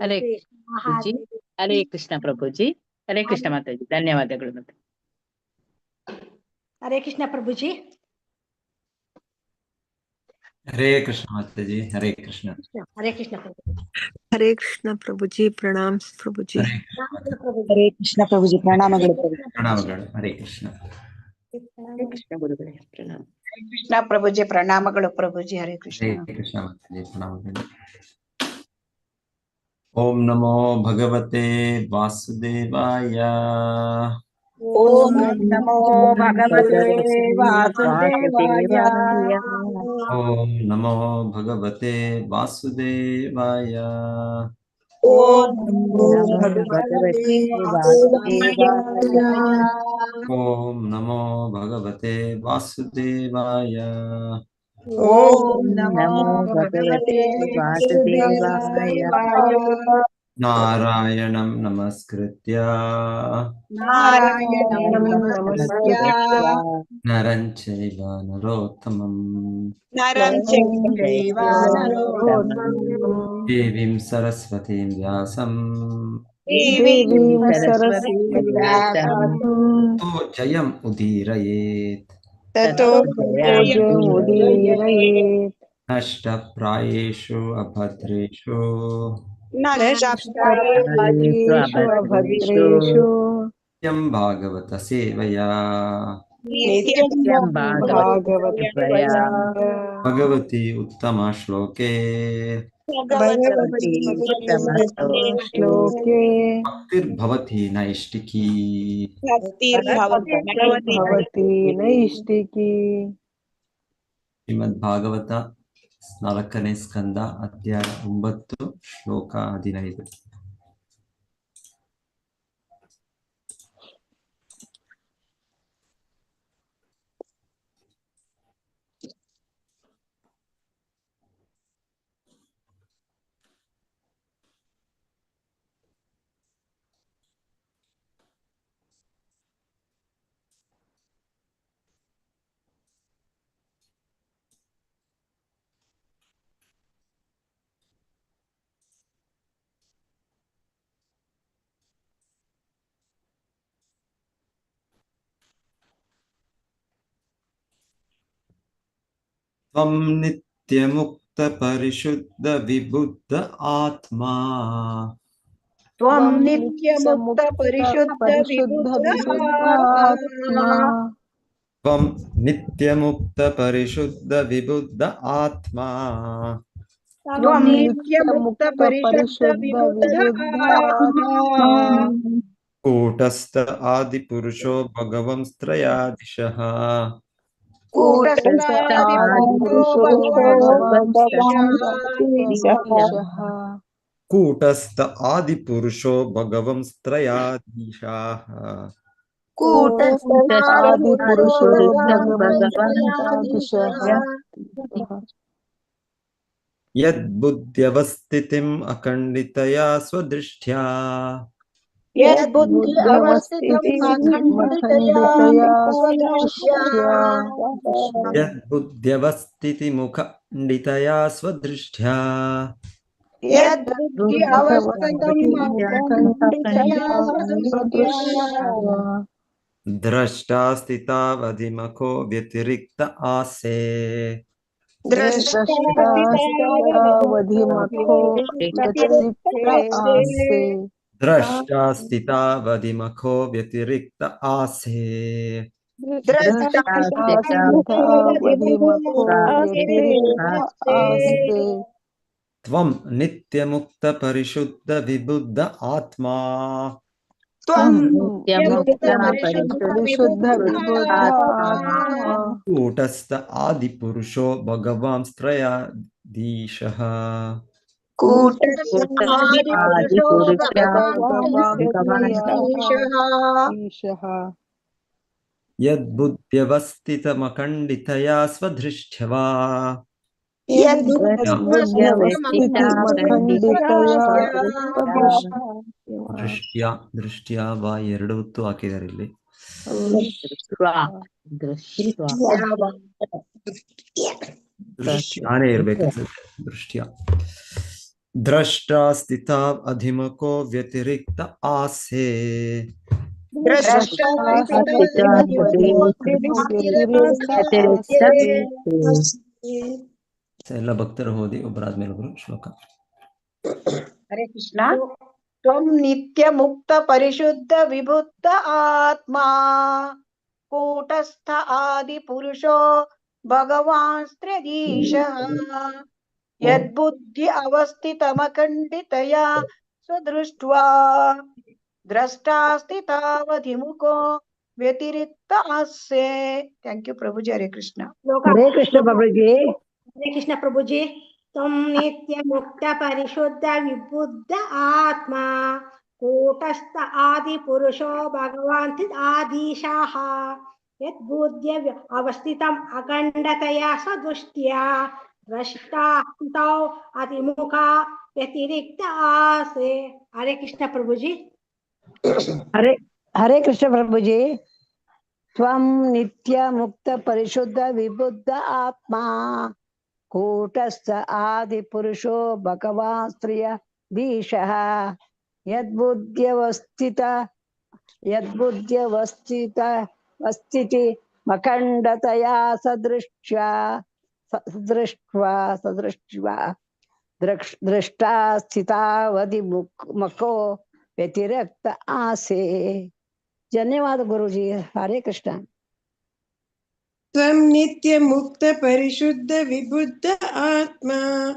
ಹರೇ ಪ್ರಭುಜಿ, ಹರೇ ಕೃಷ್ಣ ಪ್ರಭುಜಿ, ಹರೇ ಕೃಷ್ಣ ಮಾತಾಜಿ, ಧನ್ಯವಾದಗಳು. ಮತ್ತೆ ಹರೇ ಕೃಷ್ಣ ಪ್ರಭುಜಿ. ಹರೇ ಕೃಷ್ಣ ಮಾತಾಜಿ, ಹರೇ ಕೃಷ್ಣ. ಹರೇ ಕೃಷ್ಣ ಪ್ರಭುಜಿ. ಹರೇ ಕೃಷ್ಣ ಪ್ರಭುಜಿ, ಪ್ರಣಾಮ್ ಪ್ರಭುಜಿ. ಹರೇ ಕೃಷ್ಣ ಪ್ರಭುಜಿ, ಪ್ರಣಾಮಗಳು. ಪ್ರಣಾಮಗಳು. ಹರೇ ಕೃಷ್ಣ. ಹರೇ ಕೃಷ್ಣ ಗುರುಗಳೇ, ಪ್ರಣಾಮ. ಹರೇ ಕೃಷ್ಣ ಪ್ರಭುಜಿ, ಪ್ರಣಾಮಗಳು ಪ್ರಭುಜಿ. ಹರೇ ಕೃಷ್ಣ. ಹರೇ ಕೃಷ್ಣ ಮಾತಾಜಿ, ಪ್ರಣಾಮಗಳು. ಓಂ ನಮೋ ಭಗವತೆ ವಾಸುದೇವಾಯ. ಓಂ ನಮೋ ಭಗವತೆ ವಾಸುದೇವಾಯ. ಓಂ ನಮೋ ಭಗವತೆ ವಾಸುದೇವಾಯ. ಓಂ ನಮೋ ಭಗವತೆ ವಾಸುದೇವಾಯ. ಓಂ ನಮೋ ಭಗವತೆ ವಾಸುದೇವಾಯ. ಓಂ ನಮೋ ಭಗವತೆ ವಾಸುದೇವಾಯ. ನಾರಾಯಣಂ ನಮಸ್ಕೃತ್ಯ ನಾರಾಯಣಂ ನಮಸ್ಕೃತ್ಯ ನರಂ ಚೈವ ನರೋತ್ತಮಂ ನರಂ ಚೈವ ನರೋತ್ತಮಂ ದೇವೀಂ ಸರಸ್ವತೀಂ ವ್ಯಾಸಂ ದೇವೀಂ ಸರಸ್ವತೀಂ ವ್ಯಾಸಂ ತೋ ಜಯಂ ಉದೀರಯೇತ್ ತತೋ ಜಯಮುದೀರಯೇತ್. ನಷ್ಟಪ್ರಾಯೇಷು ಅಭದ್ರೇಷು ನಷ್ಟಪ್ರಾಯೇಷು ಅಭದ್ರೇಷು ನಿತ್ಯಂ ಭಾಗವತ ಸೇವಯಾ ನಿತ್ಯಂ ಭಾಗವತ ಸೇವಯಾ. ಭಗವತಿ ಉತ್ತಮ ಶ್ಲೋಕೆ ಭಗವತಿ ಉತ್ತಮ ಶ್ಲೋಕೆ ಭಕ್ತಿರ್ಭವತಿ ನೈಷ್ಟಿಕೀ ಭಕ್ತಿರ್ಭವತಿ ನೈಷ್ಟಿಕೀ. ಶ್ರೀಮದ್ ಭಾಗವತ 4ನೇ ಸ್ಕಂದ ಅಧ್ಯಾಯ 9 ಶ್ಲೋಕ 15. ತ್ವಂ ನಿತ್ಯಮುಕ್ತ ಪರಿಶುದ್ಧ ವಿಬುದ್ಧ ಆತ್ಮ. ತ್ವಂ ನಿತ್ಯಮುಕ್ತ ಪರಿಶುದ್ಧ ವಿಬುದ್ಧ ಆತ್ಮ. ತ್ವಂ ನಿತ್ಯಮುಕ್ತ ಪರಿಶುದ್ಧ ವಿಬುದ್ಧ ಆತ್ಮ. ತ್ವಂ ನಿತ್ಯಮುಕ್ತ ಪರಿಶುದ್ಧ ವಿಬುದ್ಧ ಆತ್ಮ. ಕೂಟಸ್ಥ ಆದಿಪುರುಷೋ ಭಗವಂಸ್ತ್ರಯಾದಿಶಃ. ಕೂಟಸ್ಥ ಆದಿಪುರುಷೋ ಭಗವಂಸ್ತ್ರಯಾದಿಶಃ. ಯದ್ಬುದ್ಧ್ಯವಸ್ಥಿತಿಂ ಅಖಂಡಿತಯಾ ಸ್ವದೃಷ್ಟ್ಯಾ. ಯದ್ಬುದ್ಧ್ಯವಸ್ಥಿತಿಮುಖಂಡಿತಯಾ ಸ್ವದೃಷ್ಟ್ಯಾ. ದ್ರಷ್ಟಾ ಸ್ಥಿತಾವಧಿಮಖೋ ವ್ಯತಿರಿಕ್ತ ಆಸೆ. ದ್ರಷ್ಟಾ ಸ್ಥಿತಾವಧಿಮಖೋ ವ್ಯತಿರಿಕ್ತ ಆಸೆ. ತ್ವಂ ನಿತ್ಯಮುಕ್ತ ಪರಿಶುದ್ಧ ವಿಬುದ್ಧ ಆತ್ಮ. ಕೂಟಸ್ಥ ಆದಿಪುರುಷೋ ಭಗವಾಂಸ್ತ್ರಯಾಧೀಶಃ. ಯದ್ಬುದ್ಧ್ಯವಸ್ಥಿತಮಖಂಡಿತಯಾ ಸ್ವದೃಷ್ಟ್ಯವಾ. ದೃಷ್ಟ್ಯಾ ವಾ 2 ಹೊತ್ತು ಹಾಕಿದ್ದಾರೆ ಇಲ್ಲಿ. ದೃಷ್ಟ್ಯಾನೇ ಇರ್ಬೇಕು. ದೃಷ್ಟ್ಯ द्रष्टा स्थिता अधिमको व्यतिरिक्त आसे ಎಲ್ಲ ಭಕ್ತರು ಓದಿ ಒಬ್ಬರಾದ್ಮೇಲೆ ಒಬ್ಬರು ಶ್ಲೋಕ. ಹರೇ ಕೃಷ್ಣ. ತ್ವಂ ನಿತ್ಯ ಮುಕ್ತ ಪರಿಶುದ್ಧ ವಿಬುದ್ಧ ಆತ್ಮ ಕೂಟಸ್ಥ ಆದಿ ಪುರುಷೋ ಭಗವಾನ್ ಸ್ತ್ರ್ಯಧೀಶಃ ಯದ್ಬುದ್ಧಿ ಅವಸ್ಥಿತಮಖಂಡಿತಯ ಸ್ವದೃಷ್ಟ್ವಾ ದ್ರಷ್ಟಾಸ್ತಿ ತಾವಧಿಮುಖೋ ವ್ಯತಿರಿಕ್ತ ಆಸ್ಯೆ. ಥ್ಯಾಂಕ್ ಯು ಪ್ರಭುಜಿ. ಹರೇ ಕೃಷ್ಣ. हरे कृष्ण प्रभु जी. हरे कृष्ण प्रभु जी. त्वं नित्य मुक्त परिशुद्ध विबुद्ध आत्मा कूटस्थ आदि पुरुषो भगवान् आदिशः यद्बुद्ध्य अवस्थितम् अखण्डतया स्वदृष्ट्या द्रष्टास्तितौ अतिमुखा व्यतिरिक्त आसे. हरे कृष्ण प्रभु जी. हरे कृष्ण प्रभु जी. त्वं नित्य मुक्त परिशुद्ध विबुद्ध आत्मा कूटस्थ आदि पुरुषो भगवान् स्त्रियधीशः यद्बुद्ध्यवस्थिति मखण्डतया सदृष्ट्वा दृष्टा स्थितावधिमुखो व्यतिरिक्त आसे. धन्यवाद गुरुजी. हरे कृष्ण. त्वं नित्य मुक्त परिशुद्ध विबुद्ध आत्मा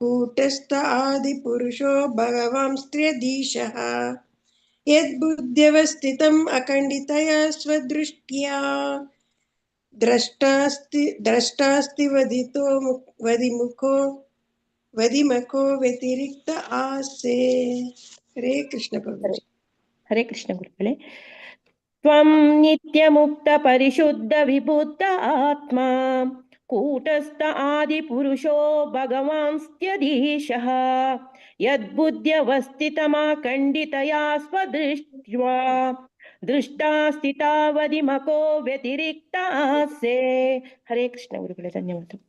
कूटस्थ आदि पुरुषो भगवान् स्त्र्यधीशः यद्बुद्ध्यवस्थितम् अखण्डितया स्वदृष्ट्या द्रष्टास्ति वदिमको व्यतिरिक्त आसे. हरे कृष्ण प्रभु. हरे कृष्ण गुरुकुले. त्वं नित्यमुक्त परिशुद्ध विबुद्ध आत्मा कूटस्थ आदि पुरुषो भगवान् स्त्र्यधीशः यद्बुद्ध्यवस्थितमखण्डितया स्वदृष्ट्वा दृष्टा स्थितावधिमको व्यतिरिक्त आसे. हरे कृष्ण गुरुकुले. धन्यवाद.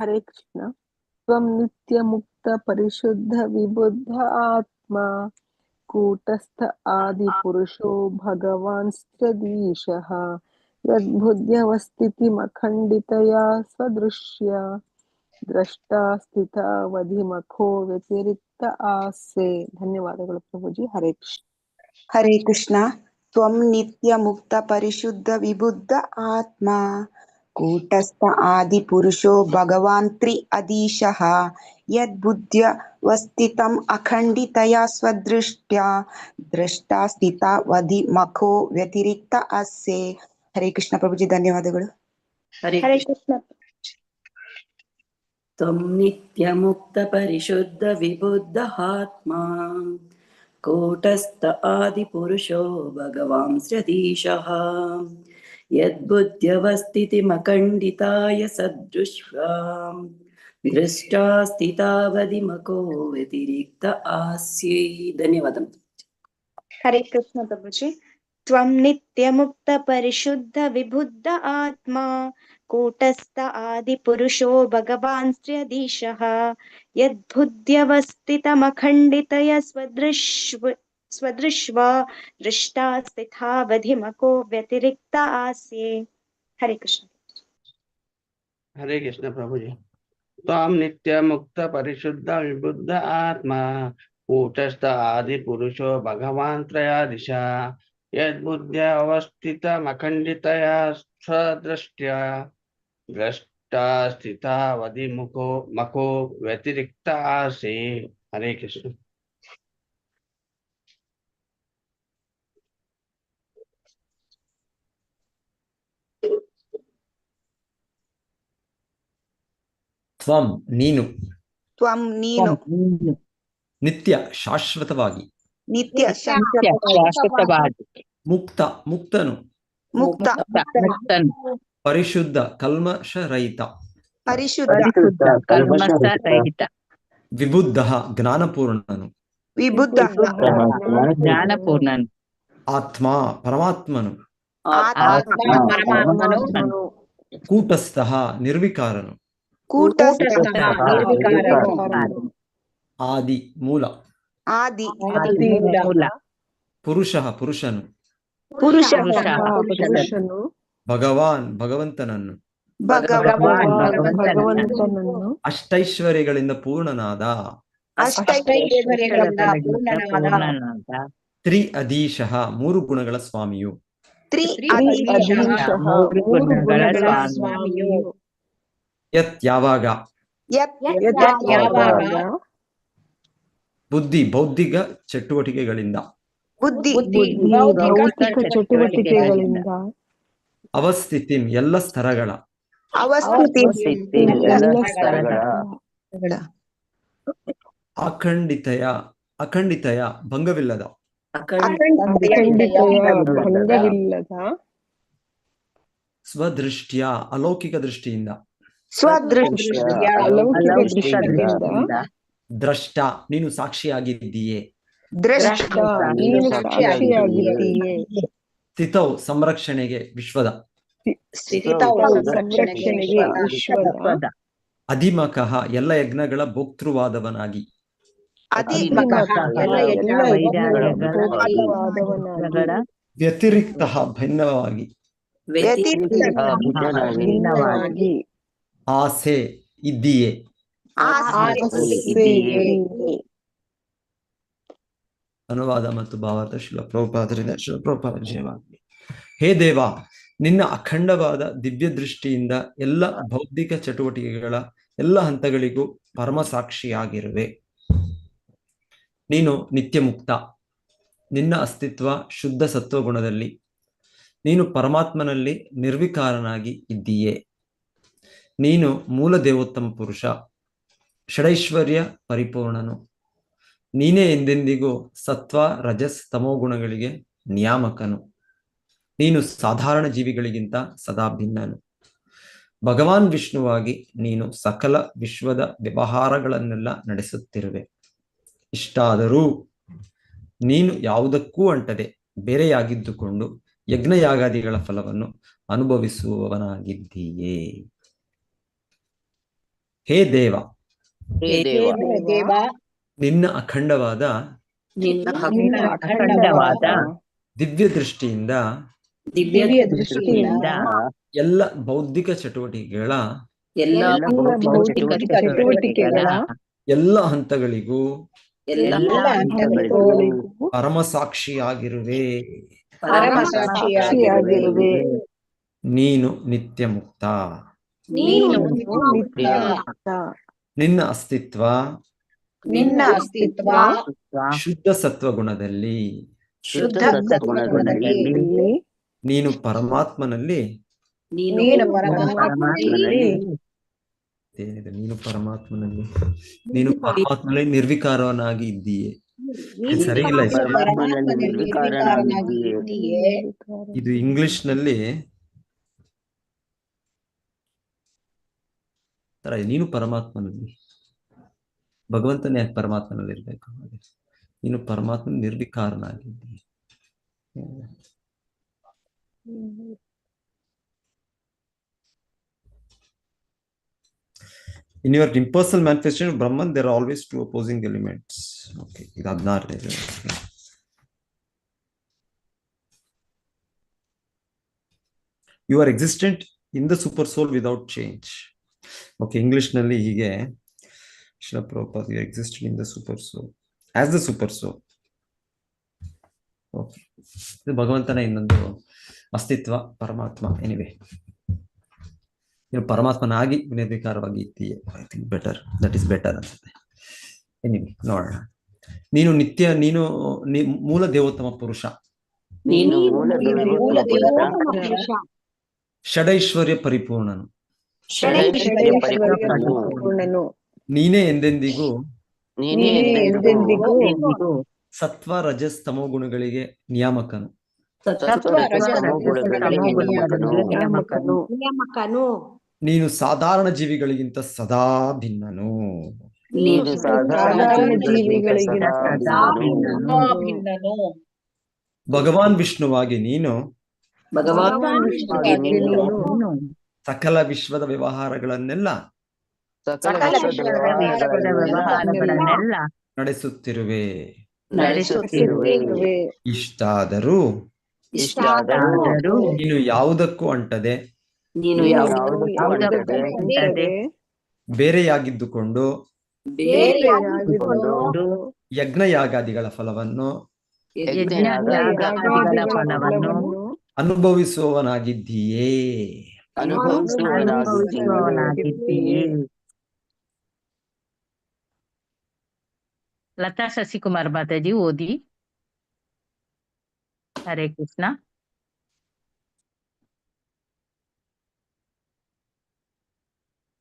हरे कृष्ण. त्वं नित्य मुक्त परिशुद्ध विबुद्ध आत्मा कूटस्थ आदि पुरुषो भगवान् स्त्र्यधीशः यद्बुद्ध्यवस्थितिमखण्डितया स्वदृश्या द्रष्टा स्थितावधिमखो व्यतिरिक्त आसे. ಧನ್ಯವಾದಗಳು ಪ್ರಭುಜಿ. ಹರೇ ಕೃಷ್ಣ. हरे कृष्ण. त्वं नित्य मुक्त परिशुद्ध विबुद्ध आत्मा कूटस्थ आदि पुरुषो भगवान् त्रिअधीशः यद्बुद्ध्यवस्थितम् अखण्डितया स्वदृष्ट्या द्रष्टा स्थिता वधिमखो व्यतिरिक्त आसे. हरे कृष्ण प्रभुजी. ಧನ್ಯವಾದಗಳು. हरे कृष्ण. त्वं नित्यमुक्त परिशुद्ध विबुद्ध आत्मा कूटस्थ आदि पुरुषो भगवान् स्त्र्यधीशः यद्बुद्ध्यवस्थितिमखण्डिताय सदृष्ट्वा दृष्टा स्थितावधिमको व्यतिरिक्त आस्ये. धन्यवादः. हरे कृष्ण प्रभु जी. त्वं नित्य मुक्त परिशुद्ध विबुद्ध आत्मा कूटस्थ आदि पुरुषो भगवान् स्त्र्यधीशः यद्बुद्ध्यवस्थितमखण्डितया स्वदृष्ट्वा दृष्टा स्थितावधिमको व्यतिरिक्त आस्ये. हरे कृष्ण. हरे कृष्ण प्रभु जी. त्वं नित्य मुक्त परिशुद्ध विबुद्ध आत्मा कूटस्थ आदि पुरुषो भगवान् त्रयादिशा यद्बुद्ध्या अवस्थितमखण्डितया स्वदृष्ट्या द्रष्टा स्थितावधिमको व्यतिरिक्त आसे. हरे कृष्ण. ತ್ವಂ ನೀನು, ತ್ವಂ ನೀನು, ನಿತ್ಯ ಶಾಶ್ವತವಾಗಿ, ನಿತ್ಯ ಶಾಶ್ವತವಾಗಿ, ಮುಕ್ತ ಮುಕ್ತನು, ಮುಕ್ತನು, ಪರಿಶುದ್ಧ ಕಲ್ಮಷರಹಿತ, ಪರಿಶುದ್ಧ ಕಲ್ಮಷರಹಿತ, ವಿಬುದ್ಧ ಜ್ಞಾನಪೂರ್ಣನು, ವಿಬುದ್ಧ ಜ್ಞಾನಪೂರ್ಣನು, ಆತ್ಮ ಪರಮಾತ್ಮನು, ಪರಮಾತ್ಮನು, ಕೂಟಸ್ಥಃ ನಿರ್ವಿಕಾರನು, ಕೂಟಸ್ಥ ನಿರ್ವಿಕಾರನು ಆದಿ ಮೂಲ ಆದಿ ಮೂಲ ಪುರುಷನು ಪುರುಷನು ಭಗವಾನ್ ಭಗವಂತನನ್ನು ಭಗವಂತನನ್ನು ಅಷ್ಟೈಶ್ವರ್ಯಗಳಿಂದ ಪೂರ್ಣನಾದ ಅಷ್ಟೈಶ್ವರ್ಯಗಳಿಂದ ಪೂರ್ಣನಾದ ತ್ರಿ ಅದೀಶಃ ಮೂರು ಗುಣಗಳ ಸ್ವಾಮಿಯು ಮೂರು ಗುಣಗಳ ಸ್ವಾಮಿಯು ಯತ್ ಯಾವಾಗ ಬುದ್ಧಿ ಬೌದ್ಧಿಕ ಚಟುವಟಿಕೆಗಳಿಂದ ಭೌತಿಕ ಚಟುವಟಿಕೆಗಳಿಂದ ಅವಸ್ಥಿತಿ ಎಲ್ಲ ಸ್ತರಗಳ ಅಖಂಡಿತಯ ಭಂಗವಿಲ್ಲದ ಭಂಗವಿಲ್ಲದ ಸ್ವದೃಷ್ಟ್ಯ ಅಲೌಕಿಕ ದೃಷ್ಟಿಯಿಂದ ಅಲೌಕಿಕ ದೃಷ್ಟಿಯಿಂದ ದ್ರಷ್ಟ ನೀನು ಸಾಕ್ಷಿಯಾಗಿದ್ದೀಯೇ ನೀನು ಸಾಕ್ಷಿಯಾಗಿದ್ದೀಯೇ ಸ್ಥಿತೌ ಸಂರಕ್ಷಣೆಗೆ ವಿಶ್ವದ ಸಂರಕ್ಷಣೆಗೆ ವಿಶ್ವದ ಅಧಿಮಕಃ ಎಲ್ಲ ಯಜ್ಞಗಳ ಭೋಕ್ತೃವಾದವನಾಗಿ ವ್ಯತಿರಿಕ್ತ ಭಿನ್ನವಾಗಿ ಆಸೆ ಇದ್ದೀಯೇ ಅನುವಾದ ಮತ್ತು ಭಾವಾರ್ಥ ಶಿಲ ಪ್ರಭುಪಾದರಿಂದ ಶಿಲ ಪ್ರಭುಪಾದ ಜಯವಾಗಲಿ. ಹೇ ದೇವ, ನಿನ್ನ ಅಖಂಡವಾದ ದಿವ್ಯ ದೃಷ್ಟಿಯಿಂದ ಎಲ್ಲ ಬೌದ್ಧಿಕ ಚಟುವಟಿಕೆಗಳ ಎಲ್ಲ ಹಂತಗಳಿಗೂ ಪರಮ ಸಾಕ್ಷಿಯಾಗಿರುವೆ. ನೀನು ನಿತ್ಯ ಮುಕ್ತ. ನಿನ್ನ ಅಸ್ತಿತ್ವ ಶುದ್ಧ ಸತ್ವಗುಣದಲ್ಲಿ. ನೀನು ಪರಮಾತ್ಮನಲ್ಲಿ ನಿರ್ವಿಕಾರನಾಗಿ ಇದ್ದೀಯೇ. ನೀನು ಮೂಲ ದೇವೋತ್ತಮ ಪುರುಷ, ಷಡೈಶ್ವರ್ಯ ಪರಿಪೂರ್ಣನು. ನೀನೇ ಎಂದೆಂದಿಗೂ ಸತ್ವ ರಜಸ್ ತಮೋ ಗುಣಗಳಿಗೆ ನಿಯಾಮಕನು. ನೀನು ಸಾಧಾರಣ ಜೀವಿಗಳಿಗಿಂತ ಸದಾ ಭಿನ್ನನು. ಭಗವಾನ್ ವಿಷ್ಣುವಾಗಿ ನೀನು ಸಕಲ ವಿಶ್ವದ ವ್ಯವಹಾರಗಳನ್ನೆಲ್ಲ ನಡೆಸುತ್ತಿರುವೆ. ಇಷ್ಟಾದರೂ ನೀನು ಯಾವುದಕ್ಕೂ ಅಂಟದೆ ಬೇರೆಯಾಗಿದ್ದುಕೊಂಡು ಯಜ್ಞಯಾಗಾದಿಗಳ ಫಲವನ್ನು ಅನುಭವಿಸುವವನಾಗಿದ್ದೀಯೇ. ಹೇ ದೇವ, ನಿನ್ನ ಅಖಂಡವಾದ ದಿವ್ಯ ದೃಷ್ಟಿಯಿಂದ ಎಲ್ಲ ಬೌದ್ಧಿಕ ಚಟುವಟಿಕೆಗಳ ಎಲ್ಲ ಹಂತಗಳಿಗೂ ಪರಮಸಾಕ್ಷಿಯಾಗಿರುವೆ. ನೀನು ನಿತ್ಯ ಮುಕ್ತ. ನಿನ್ನ ಅಸ್ತಿತ್ವ ಶುದ್ಧ ಸತ್ವಗುಣದಲ್ಲಿ. ನೀನು ಪರಮಾತ್ಮನಲ್ಲಿ ನೀನು ಪರಮಾತ್ಮನಲ್ಲಿ ನಿರ್ವಿಕಾರವನಾಗಿ ಇದ್ದೀಯೆ. ಸರಿ ಇಲ್ಲ, ಇದು ಇಂಗ್ಲಿಷ್ ನಲ್ಲಿ ತರ. ನೀನು ಪರಮಾತ್ಮನಲ್ಲಿ, ಭಗವಂತನೇ ಯಾಕೆ ಪರಮಾತ್ಮನಲ್ಲಿ ಇರ್ಬೇಕು? ನೀನು ಪರಮಾತ್ಮ ನಿರ್ವಿಕಾರನಾಗಿದ್ದೀಯ. In your impersonal manifestation of Brahman, there are always two opposing elements. Okay, ಇದು 16. You are existent in the super soul without change. Okay, English ನಲ್ಲಿ ಹೀಗೆ Srila Prabhupada, you are existing in the super soul as the super soul. Okay, ಇದು ಭಗವಂತನ ಇನ್ನೊಂದು ಅಸ್ತಿತ್ವ, ಪರಮಾತ್ಮ. Anyway, ನೀನು ಪರಮಾತ್ಮನಾಗಿ ನಿರ್ವಿಕಾರವಾಗಿ ಇದ್ದೀಯೆ. I think better, that is better ಅನ್ಸುತ್ತೆ. ಎನಿವೆ, ನೋಡೋಣ. ನೀನು ನಿತ್ಯ, ನೀನು ಮೂಲ ದೇವೋತ್ತಮ ಪುರುಷ, ಷಡೈಶ್ವರ್ಯ ಪರಿಪೂರ್ಣನು. ನೀನೇ ಎಂದೆಂದಿಗೂ ಸತ್ವ ರಜಸ್ ತಮೋ ಗುಣಗಳಿಗೆ ನಿಯಾಮಕನು. ನೀನು ಸಾಧಾರಣ ಜೀವಿಗಳಿಗಿಂತ ಸದಾ ಭಿನ್ನನು. ಭಗವಾನ್ ವಿಷ್ಣುವಾಗಿ ನೀನು ಸಕಲ ವಿಶ್ವದ ವ್ಯವಹಾರಗಳನ್ನೆಲ್ಲ ಸಕಲ ವಿಶ್ವದ ವ್ಯವಹಾರಗಳನ್ನೆಲ್ಲ ನಡೆಸುತ್ತಿರುವೆ. ನಡೆಸುತ್ತಿರುವೆ. ಇಷ್ಟಾದರೂ ನೀನು ಯಾವುದಕ್ಕೂ ಅಂಟದೆ ಬೇರೆಯಾಗಿದ್ದುಕೊಂಡು ಯಜ್ಞಯಾಗಾದಿಗಳ ಫಲವನ್ನು ಅನುಭವಿಸುವವನಾಗಿದ್ದೀಯೇ. ಲತಾ ಶಶಿಕುಮಾರ್ ಮಾತಾಜಿ ಓದಿ. ಹರೇ ಕೃಷ್ಣ.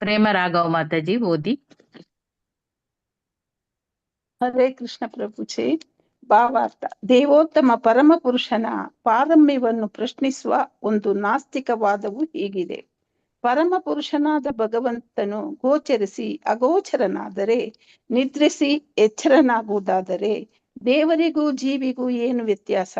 ಪ್ರೇಮ ರಾಘವ್ ಮಾತಾಜಿ ಓದಿ. ಹರೇ ಕೃಷ್ಣ ಪ್ರಭುಜಿ. ಭಾವಾರ್ಥ: ದೇವೋತ್ತಮ ಪರಮ ಪುರುಷನ ಪಾರಮ್ಯವನ್ನು ಪ್ರಶ್ನಿಸುವ ಒಂದು ನಾಸ್ತಿಕವಾದವು ಹೀಗಿದೆ. ಪರಮ ಪುರುಷನಾದ ಭಗವಂತನು ಗೋಚರಿಸಿ ಅಗೋಚರನಾದರೆ, ನಿದ್ರಿಸಿ ಎಚ್ಚರನಾಗುವುದಾದರೆ ದೇವರಿಗೂ ಜೀವಿಗೂ ಏನು ವ್ಯತ್ಯಾಸ?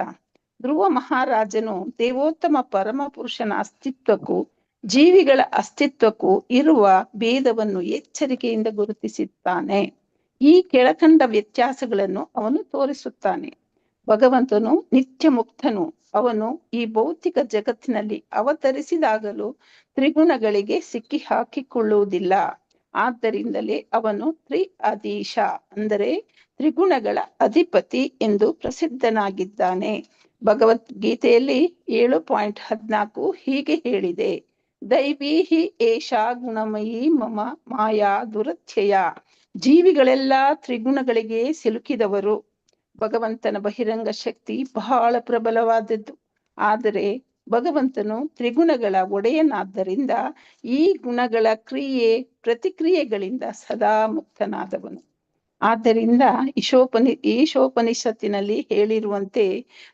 ಧ್ರುವ ಮಹಾರಾಜನು ದೇವೋತ್ತಮ ಪರಮ ಪುರುಷನ ಅಸ್ತಿತ್ವಕ್ಕೂ ಜೀವಿಗಳ ಅಸ್ತಿತ್ವಕ್ಕೂ ಇರುವ ಭೇದವನ್ನು ಎಚ್ಚರಿಕೆಯಿಂದ ಗುರುತಿಸುತ್ತಾನೆ. ಈ ಕೆಳಕಂಡ ವ್ಯತ್ಯಾಸಗಳನ್ನು ಅವನು ತೋರಿಸುತ್ತಾನೆ. ಭಗವಂತನು ನಿತ್ಯ ಮುಕ್ತನು. ಅವನು ಈ ಭೌತಿಕ ಜಗತ್ತಿನಲ್ಲಿ ಅವತರಿಸಿದಾಗಲೂ ತ್ರಿಗುಣಗಳಿಗೆ ಸಿಕ್ಕಿ ಹಾಕಿಕೊಳ್ಳುವುದಿಲ್ಲ. ಆದ್ದರಿಂದಲೇ ಅವನು ತ್ರಿಅಧೀಶ, ಅಂದರೆ ತ್ರಿಗುಣಗಳ ಅಧಿಪತಿ ಎಂದು ಪ್ರಸಿದ್ಧನಾಗಿದ್ದಾನೆ. ಭಗವದ್ಗೀತೆಯಲ್ಲಿ 7.14 ಹೀಗೆ ಹೇಳಿದೆ: ದೈವೀಹಿ ಏಷಾ ಗುಣಮಯೀ ಮಮ ಮಾಯಾ ದುರತ್ಯಯ. ಜೀವಿಗಳೆಲ್ಲ ತ್ರಿಗುಣಗಳಿಗೆ ಸಿಲುಕಿದವರು. ಭಗವಂತನ ಬಹಿರಂಗ ಶಕ್ತಿ ಬಹಳ ಪ್ರಬಲವಾದದ್ದು. ಆದರೆ ಭಗವಂತನು ತ್ರಿಗುಣಗಳ ಒಡೆಯನಾದ್ದರಿಂದ ಈ ಗುಣಗಳ ಕ್ರಿಯೆ ಪ್ರತಿಕ್ರಿಯೆಗಳಿಂದ ಸದಾ ಮುಕ್ತನಾದವನು. ಆದ್ದರಿಂದ ಈಶೋಪನಿಷತ್ತಿನಲ್ಲಿ ಹೇಳಿರುವಂತೆ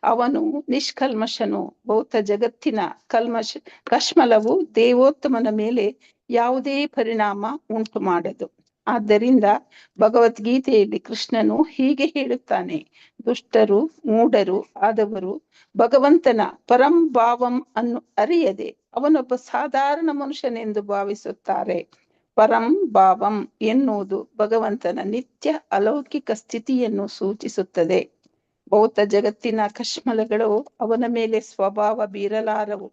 ಅವನು ನಿಷ್ಕಲ್ಮಶನು. ಭೌತ ಜಗತ್ತಿನ ಕಶ್ಮಲವು ದೇವೋತ್ತಮನ ಮೇಲೆ ಯಾವುದೇ ಪರಿಣಾಮ ಉಂಟು ಮಾಡದು. ಆದ್ದರಿಂದ ಭಗವದ್ಗೀತೆಯಲ್ಲಿ ಕೃಷ್ಣನು ಹೀಗೆ ಹೇಳುತ್ತಾನೆ: ದುಷ್ಟರು ಮೂಢರು ಆದವರು ಭಗವಂತನ ಪರಂಭಾವಂ ಅನ್ನು ಅರಿಯದೆ ಅವನೊಬ್ಬ ಸಾಧಾರಣ ಮನುಷ್ಯನೆಂದು ಭಾವಿಸುತ್ತಾರೆ. ಪರಂಭಾವಂ ಎನ್ನುವುದು ಭಗವಂತನ ನಿತ್ಯ ಅಲೌಕಿಕ ಸ್ಥಿತಿಯನ್ನು ಸೂಚಿಸುತ್ತದೆ. ಭೌತ ಜಗತ್ತಿನ ಕಶ್ಮಲಗಳು ಅವನ ಮೇಲೆ ಸ್ವಭಾವ ಬೀರಲಾರವು.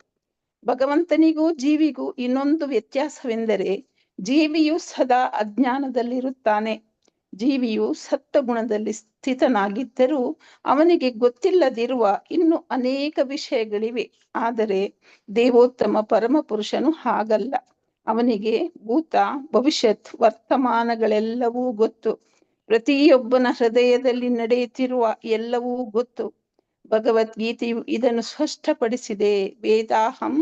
ಭಗವಂತನಿಗೂ ಜೀವಿಗೂ ಇನ್ನೊಂದು ವ್ಯತ್ಯಾಸವೆಂದರೆ, ಜೀವಿಯು ಸದಾ ಅಜ್ಞಾನದಲ್ಲಿರುತ್ತಾನೆ. ಜೀವಿಯು ಸತ್ತ ಗುಣದಲ್ಲಿ ಸ್ಥಿತನಾಗಿದ್ದರೂ ಅವನಿಗೆ ಗೊತ್ತಿಲ್ಲದಿರುವ ಇನ್ನು ಅನೇಕ ವಿಷಯಗಳಿವೆ. ಆದರೆ ದೇವೋತ್ತಮ ಪರಮ ಪುರುಷನು ಹಾಗಲ್ಲ. ಅವನಿಗೆ ಭೂತ ಭವಿಷ್ಯತ್ ವರ್ತಮಾನಗಳೆಲ್ಲವೂ ಗೊತ್ತು. ಪ್ರತಿಯೊಬ್ಬನ ಹೃದಯದಲ್ಲಿ ನಡೆಯುತ್ತಿರುವ ಎಲ್ಲವೂ ಗೊತ್ತು. ಭಗವದ್ಗೀತೆಯು ಇದನ್ನು ಸ್ಪಷ್ಟಪಡಿಸಿದೆ. ವೇದಾಹಂ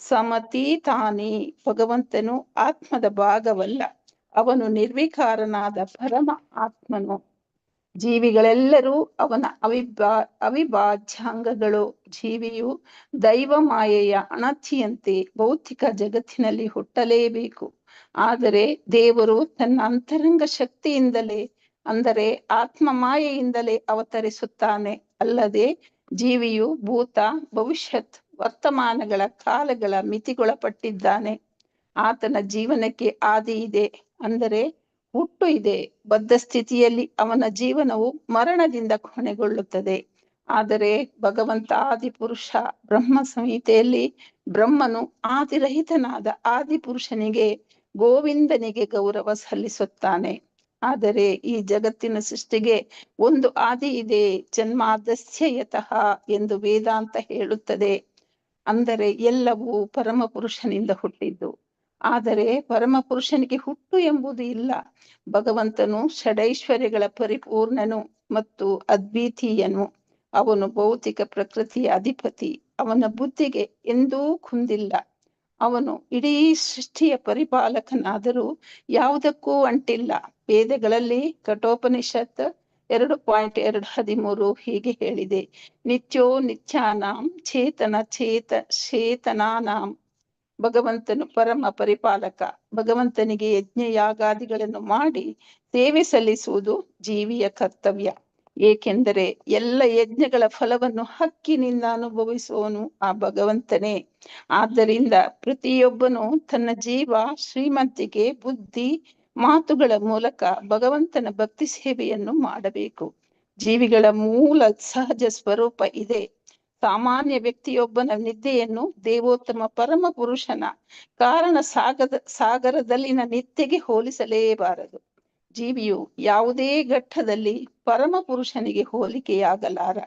ಸಮತೀತಾನಿ. ಭಗವಂತನು ಆತ್ಮದ ಭಾಗವಲ್ಲ, ಅವನು ನಿರ್ವಿಕಾರನಾದ ಪರಮ ಆತ್ಮನು. ಜೀವಿಗಳೆಲ್ಲರೂ ಅವನ ಅವಿಭಾಜ್ಯಾಂಗಗಳು. ಜೀವಿಯು ದೈವ ಮಾಯೆಯ ಅಣತಿಯಂತೆ ಭೌತಿಕ ಜಗತ್ತಿನಲ್ಲಿ ಹುಟ್ಟಲೇಬೇಕು. ಆದರೆ ದೇವರು ತನ್ನ ಅಂತರಂಗ ಶಕ್ತಿಯಿಂದಲೇ, ಅಂದರೆ ಆತ್ಮ ಮಾಯೆಯಿಂದಲೇ ಅವತರಿಸುತ್ತಾನೆ. ಅಲ್ಲದೆ ಜೀವಿಯು ಭೂತ ಭವಿಷ್ಯತ್ ವರ್ತಮಾನಗಳ ಕಾಲಗಳ ಮಿತಿಗೊಳಪಟ್ಟಿದ್ದಾನೆ. ಆತನ ಜೀವನಕ್ಕೆ ಆದಿ ಇದೆ, ಅಂದರೆ ಹುಟ್ಟು ಇದೆ. ಬದ್ಧ ಸ್ಥಿತಿಯಲ್ಲಿ ಅವನ ಜೀವನವು ಮರಣದಿಂದ ಕೊನೆಗೊಳ್ಳುತ್ತದೆ. ಆದರೆ ಭಗವಂತ ಆದಿಪುರುಷ. ಬ್ರಹ್ಮ ಸಂಹಿತೆಯಲ್ಲಿ ಬ್ರಹ್ಮನು ಆದಿರಹಿತನಾದ ಆದಿಪುರುಷನಿಗೆ, ಗೋವಿಂದನಿಗೆ ಗೌರವ ಸಲ್ಲಿಸುತ್ತಾನೆ. ಆದರೆ ಈ ಜಗತ್ತಿನ ಸೃಷ್ಟಿಗೆ ಒಂದು ಆದಿ ಇದೆ. ಜನ್ಮಾದಸ್ಯ ಯತಃ ಎಂದು ವೇದಾಂತ ಹೇಳುತ್ತದೆ. ಅಂದರೆ ಎಲ್ಲವೂ ಪರಮ ಪುರುಷನಿಂದ ಹುಟ್ಟಿದ್ದು. ಆದರೆ ಪರಮ ಪುರುಷನಿಗೆ ಹುಟ್ಟು ಎಂಬುದು ಇಲ್ಲ. ಭಗವಂತನು ಷಡೈಶ್ವರ್ಯಗಳ ಪರಿಪೂರ್ಣನು ಮತ್ತು ಅದ್ವಿತೀಯನು. ಅವನು ಭೌತಿಕ ಪ್ರಕೃತಿಯ ಅಧಿಪತಿ. ಅವನ ಬುದ್ಧಿಗೆ ಎಂದೂ ಕುಂದಿಲ್ಲ. ಅವನು ಇಡೀ ಸೃಷ್ಟಿಯ ಪರಿಪಾಲಕನಾದರೂ ಯಾವುದಕ್ಕೂ ಅಂಟಿಲ್ಲ. ವೇದಗಳಲ್ಲಿ ಕಠೋಪನಿಷತ್ 2.213 ಹೀಗೆ ಹೇಳಿದೆ: ನಿತ್ಯೋ ನಿತ್ಯಾನಾಂ ಚೇತನ ಚೇತನಾನಾಂ. ಭಗವಂತನು ಪರಮ ಪರಿಪಾಲಕ. ಭಗವಂತನಿಗೆ ಯಜ್ಞ ಯಾಗಾದಿಗಳನ್ನು ಮಾಡಿ ಸೇವೆ ಸಲ್ಲಿಸುವುದು ಜೀವಿಯ ಕರ್ತವ್ಯ. ಏಕೆಂದರೆ ಎಲ್ಲ ಯಜ್ಞಗಳ ಫಲವನ್ನು ಹಕ್ಕಿನಿಂದ ಅನುಭವಿಸುವವನು ಆ ಭಗವಂತನೇ. ಆದ್ದರಿಂದ ಪ್ರತಿಯೊಬ್ಬನು ತನ್ನ ಜೀವ ಶ್ರೀಮಂತಿಕೆ, ಬುದ್ಧಿ ಮಾತುಗಳ ಮೂಲಕ ಭಗವಂತನ ಭಕ್ತಿ ಸೇವೆಯನ್ನು ಮಾಡಬೇಕು. ಜೀವಿಗಳ ಮೂಲ ಸಹಜ ಸ್ವರೂಪ ಇದೆ. ಸಾಮಾನ್ಯ ವ್ಯಕ್ತಿಯೊಬ್ಬನ ನಿದ್ದೆಯನ್ನು ದೇವೋತ್ತಮ ಪರಮ ಪುರುಷನ ಕಾರಣ ಸಾಗರದಲ್ಲಿನ ನಿದ್ದೆಗೆ ಹೋಲಿಸಲೇಬಾರದು. ಜೀವಿಯು ಯಾವುದೇ ಘಟ್ಟದಲ್ಲಿ ಪರಮ ಪುರುಷನಿಗೆ ಹೋಲಿಕೆಯಾಗಲಾರ.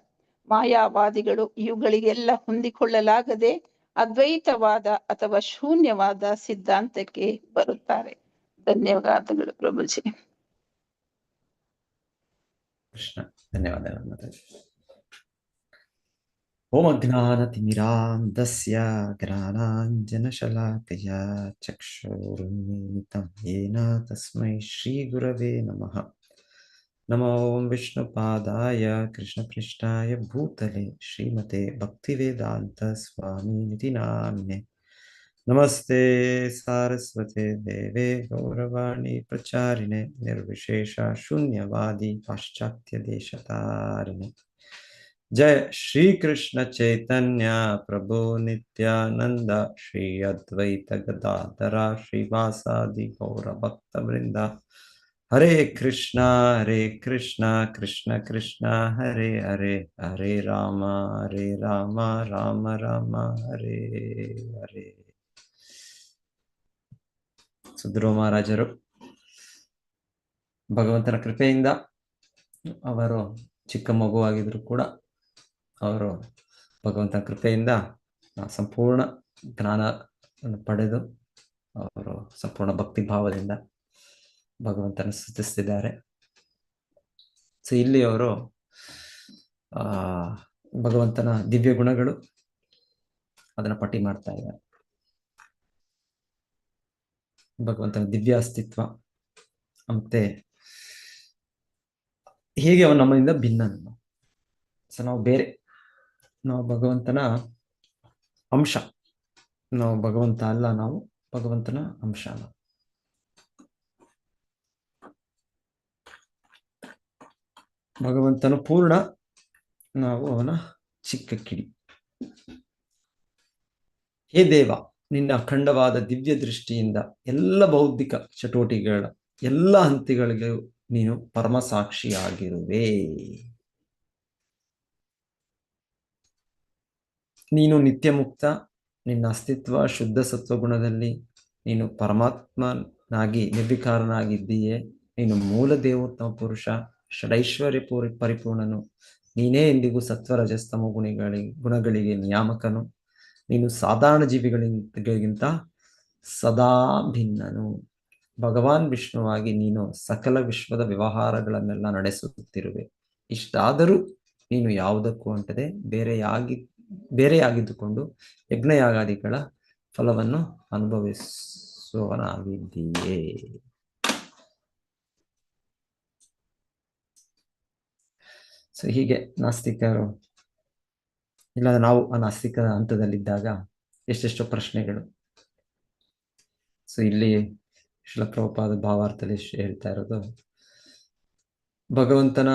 ಮಾಯಾವಾದಿಗಳು ಇವುಗಳಿಗೆಲ್ಲ ಹೊಂದಿಕೊಳ್ಳಲಾಗದೆ ಅದ್ವೈತವಾದ ಅಥವಾ ಶೂನ್ಯವಾದ ಸಿದ್ಧಾಂತಕ್ಕೆ ಬರುತ್ತಾರೆ. ಧನ್ಯವಾದಗಳು ಪ್ರಭುಜಿ. ಕೃಷ್ಣ ಧನ್ಯವಾದಗಳು ಮಾತಾಜಿ. ಓಂ ಅಜ್ಞಾನತಿಮಿರಾಂಧಸ್ಯ ಜ್ಞಾನಾಂಜನಶಲಾಕಯ ಚಕ್ಷುರುನ್ಮಿಲಿತಂ ಯೇನ ತಸ್ಮೈ ಶ್ರೀಗುರವೇ ನಮಃ. ನಮೋ ಓಂ ವಿಷ್ಣುಪಾದಾಯ ಕೃಷ್ಣಪೃಷ್ಠಾಯ ಭೂತಲೆ ಶ್ರೀಮತೆ ಭಕ್ತಿವೇದಾಂತ ಸ್ವಾಮಿನಿತಿ ನಾಮ್ನೆ. ನಮಸ್ತೆ ಸಾರಸ್ವತೆ ದೇವೆ ಗೌರವಾಣಿ ಪ್ರಚಾರಿಣೆ ನಿರ್ವಿಶೇಷ ಶೂನ್ಯವಾದಿ ಪಾಶ್ಚಾತ್ಯ ದೇಶತಾರಿಣೆ. ಜಯ ಶ್ರೀ ಕೃಷ್ಣ ಚೈತನ್ಯ ಪ್ರಭು ನಿತ್ಯಾನಂದ ಶ್ರೀ ಅದ್ವೈತ ಗದಾಧರ ಶ್ರೀವಾಸಾದಿ ಗೌರ ಭಕ್ತ ವೃಂದ. ಹರೇ ಕೃಷ್ಣ ಕೃಷ್ಣ ಕೃಷ್ಣ ಹರೇ ಹರೇ, ಹರೇ ರಾಮ ರಾಮ ರಾಮ ಹರೇ ಹರೇ. ಸುಧ್ರುವ ಮಹಾರಾಜರು ಭಗವಂತನ ಕೃಪೆಯಿಂದ ಅವರು ಚಿಕ್ಕ ಮಗುವಾಗಿದ್ರು ಕೂಡ ಅವರು ಭಗವಂತನ ಕೃಪೆಯಿಂದ ಸಂಪೂರ್ಣ ಜ್ಞಾನವನ್ನು ಪಡೆದು ಅವರು ಸಂಪೂರ್ಣ ಭಕ್ತಿ ಭಾವದಿಂದ ಭಗವಂತನ ಸ್ತುತಿಸ್ತಿದ್ದಾರೆ. ಸೊ ಇಲ್ಲಿ ಅವರು ಭಗವಂತನ ದಿವ್ಯ ಗುಣಗಳು ಅದನ್ನ ಪಟ್ಟಿ ಮಾಡ್ತಾ ಇದ್ದಾರೆ. ಭಗವಂತನ ದಿವ್ಯ ಅಸ್ತಿತ್ವ ಮತ್ತೆ ಹೇಗೆ ಅವನು ನಮ್ಮಿಂದ ಭಿನ್ನ. ಸೊ ನಾವು ಬೇರೆ, ನಾವು ಭಗವಂತನ ಅಂಶ, ನಾವು ಭಗವಂತ ಅಲ್ಲ, ನಾವು ಭಗವಂತನ ಅಂಶ ಅಲ್ಲ. ಭಗವಂತನು ಪೂರ್ಣ, ನಾವು ಅವನ ಚಿಕ್ಕ ಕಿಡಿ. ಹೇ ದೇವ, ನಿನ್ನ ಅಖಂಡವಾದ ದಿವ್ಯ ದೃಷ್ಟಿಯಿಂದ ಎಲ್ಲ ಬೌದ್ಧಿಕ ಚಟುವಟಿಕೆಗಳ ಎಲ್ಲ ಹಂತಗಳಿಗೆ ನೀನು ಪರಮ ಸಾಕ್ಷಿಯಾಗಿರುವೆ. ನೀನು ನಿತ್ಯ ಮುಕ್ತ, ನಿನ್ನ ಅಸ್ತಿತ್ವ ಶುದ್ಧ ಸತ್ವಗುಣದಲ್ಲಿ ನೀನು ಪರಮಾತ್ಮನಾಗಿ ನಿರ್ವಿಕಾರನಾಗಿದ್ದೀಯೆ. ನೀನು ಮೂಲ ದೇವೋತ್ತಮ ಪುರುಷ, ಷಡೈಶ್ವರ್ಯ ಪರಿಪೂರ್ಣನು. ನೀನೇ ಎಂದಿಗೂ ಸತ್ವರಜಸ್ತಮ ಗುಣಗಳಿಗೆ ನಿಯಾಮಕನು. ನೀನು ಸಾಧಾರಣ ಜೀವಿಗಳಿಗಿಂತ ಸದಾ ಭಿನ್ನನು. ಭಗವಾನ್ ವಿಷ್ಣುವಾಗಿ ನೀನು ಸಕಲ ವಿಶ್ವದ ವ್ಯವಹಾರಗಳನ್ನೆಲ್ಲ ನಡೆಸುತ್ತಿರುವೆ. ಇಷ್ಟಾದರೂ ನೀನು ಯಾವುದಕ್ಕೂ ಅಂಟದೆ ಬೇರೆಯಾಗಿದ್ದುಕೊಂಡು ಯಜ್ಞಯಾಗಾದಿಗಳ ಫಲವನ್ನು ಅನುಭವಿಸುವವನಾಗಿದ್ದೀಯೇ. ಸೊ ಹೀಗೆ ನಾಸ್ತಿಕರು, ಇಲ್ಲ ನಾವು ಆ ನಾಸ್ತಿಕದ ಹಂತದಲ್ಲಿದ್ದಾಗ ಎಷ್ಟೆಷ್ಟೋ ಪ್ರಶ್ನೆಗಳು. ಸೊ ಇಲ್ಲಿ ಶ್ರೀಲ ಪ್ರಭುಪಾದ ಭಾವಾರ್ಥದಲ್ಲಿ ಹೇಳ್ತಾ ಇರೋದು, ಭಗವಂತನ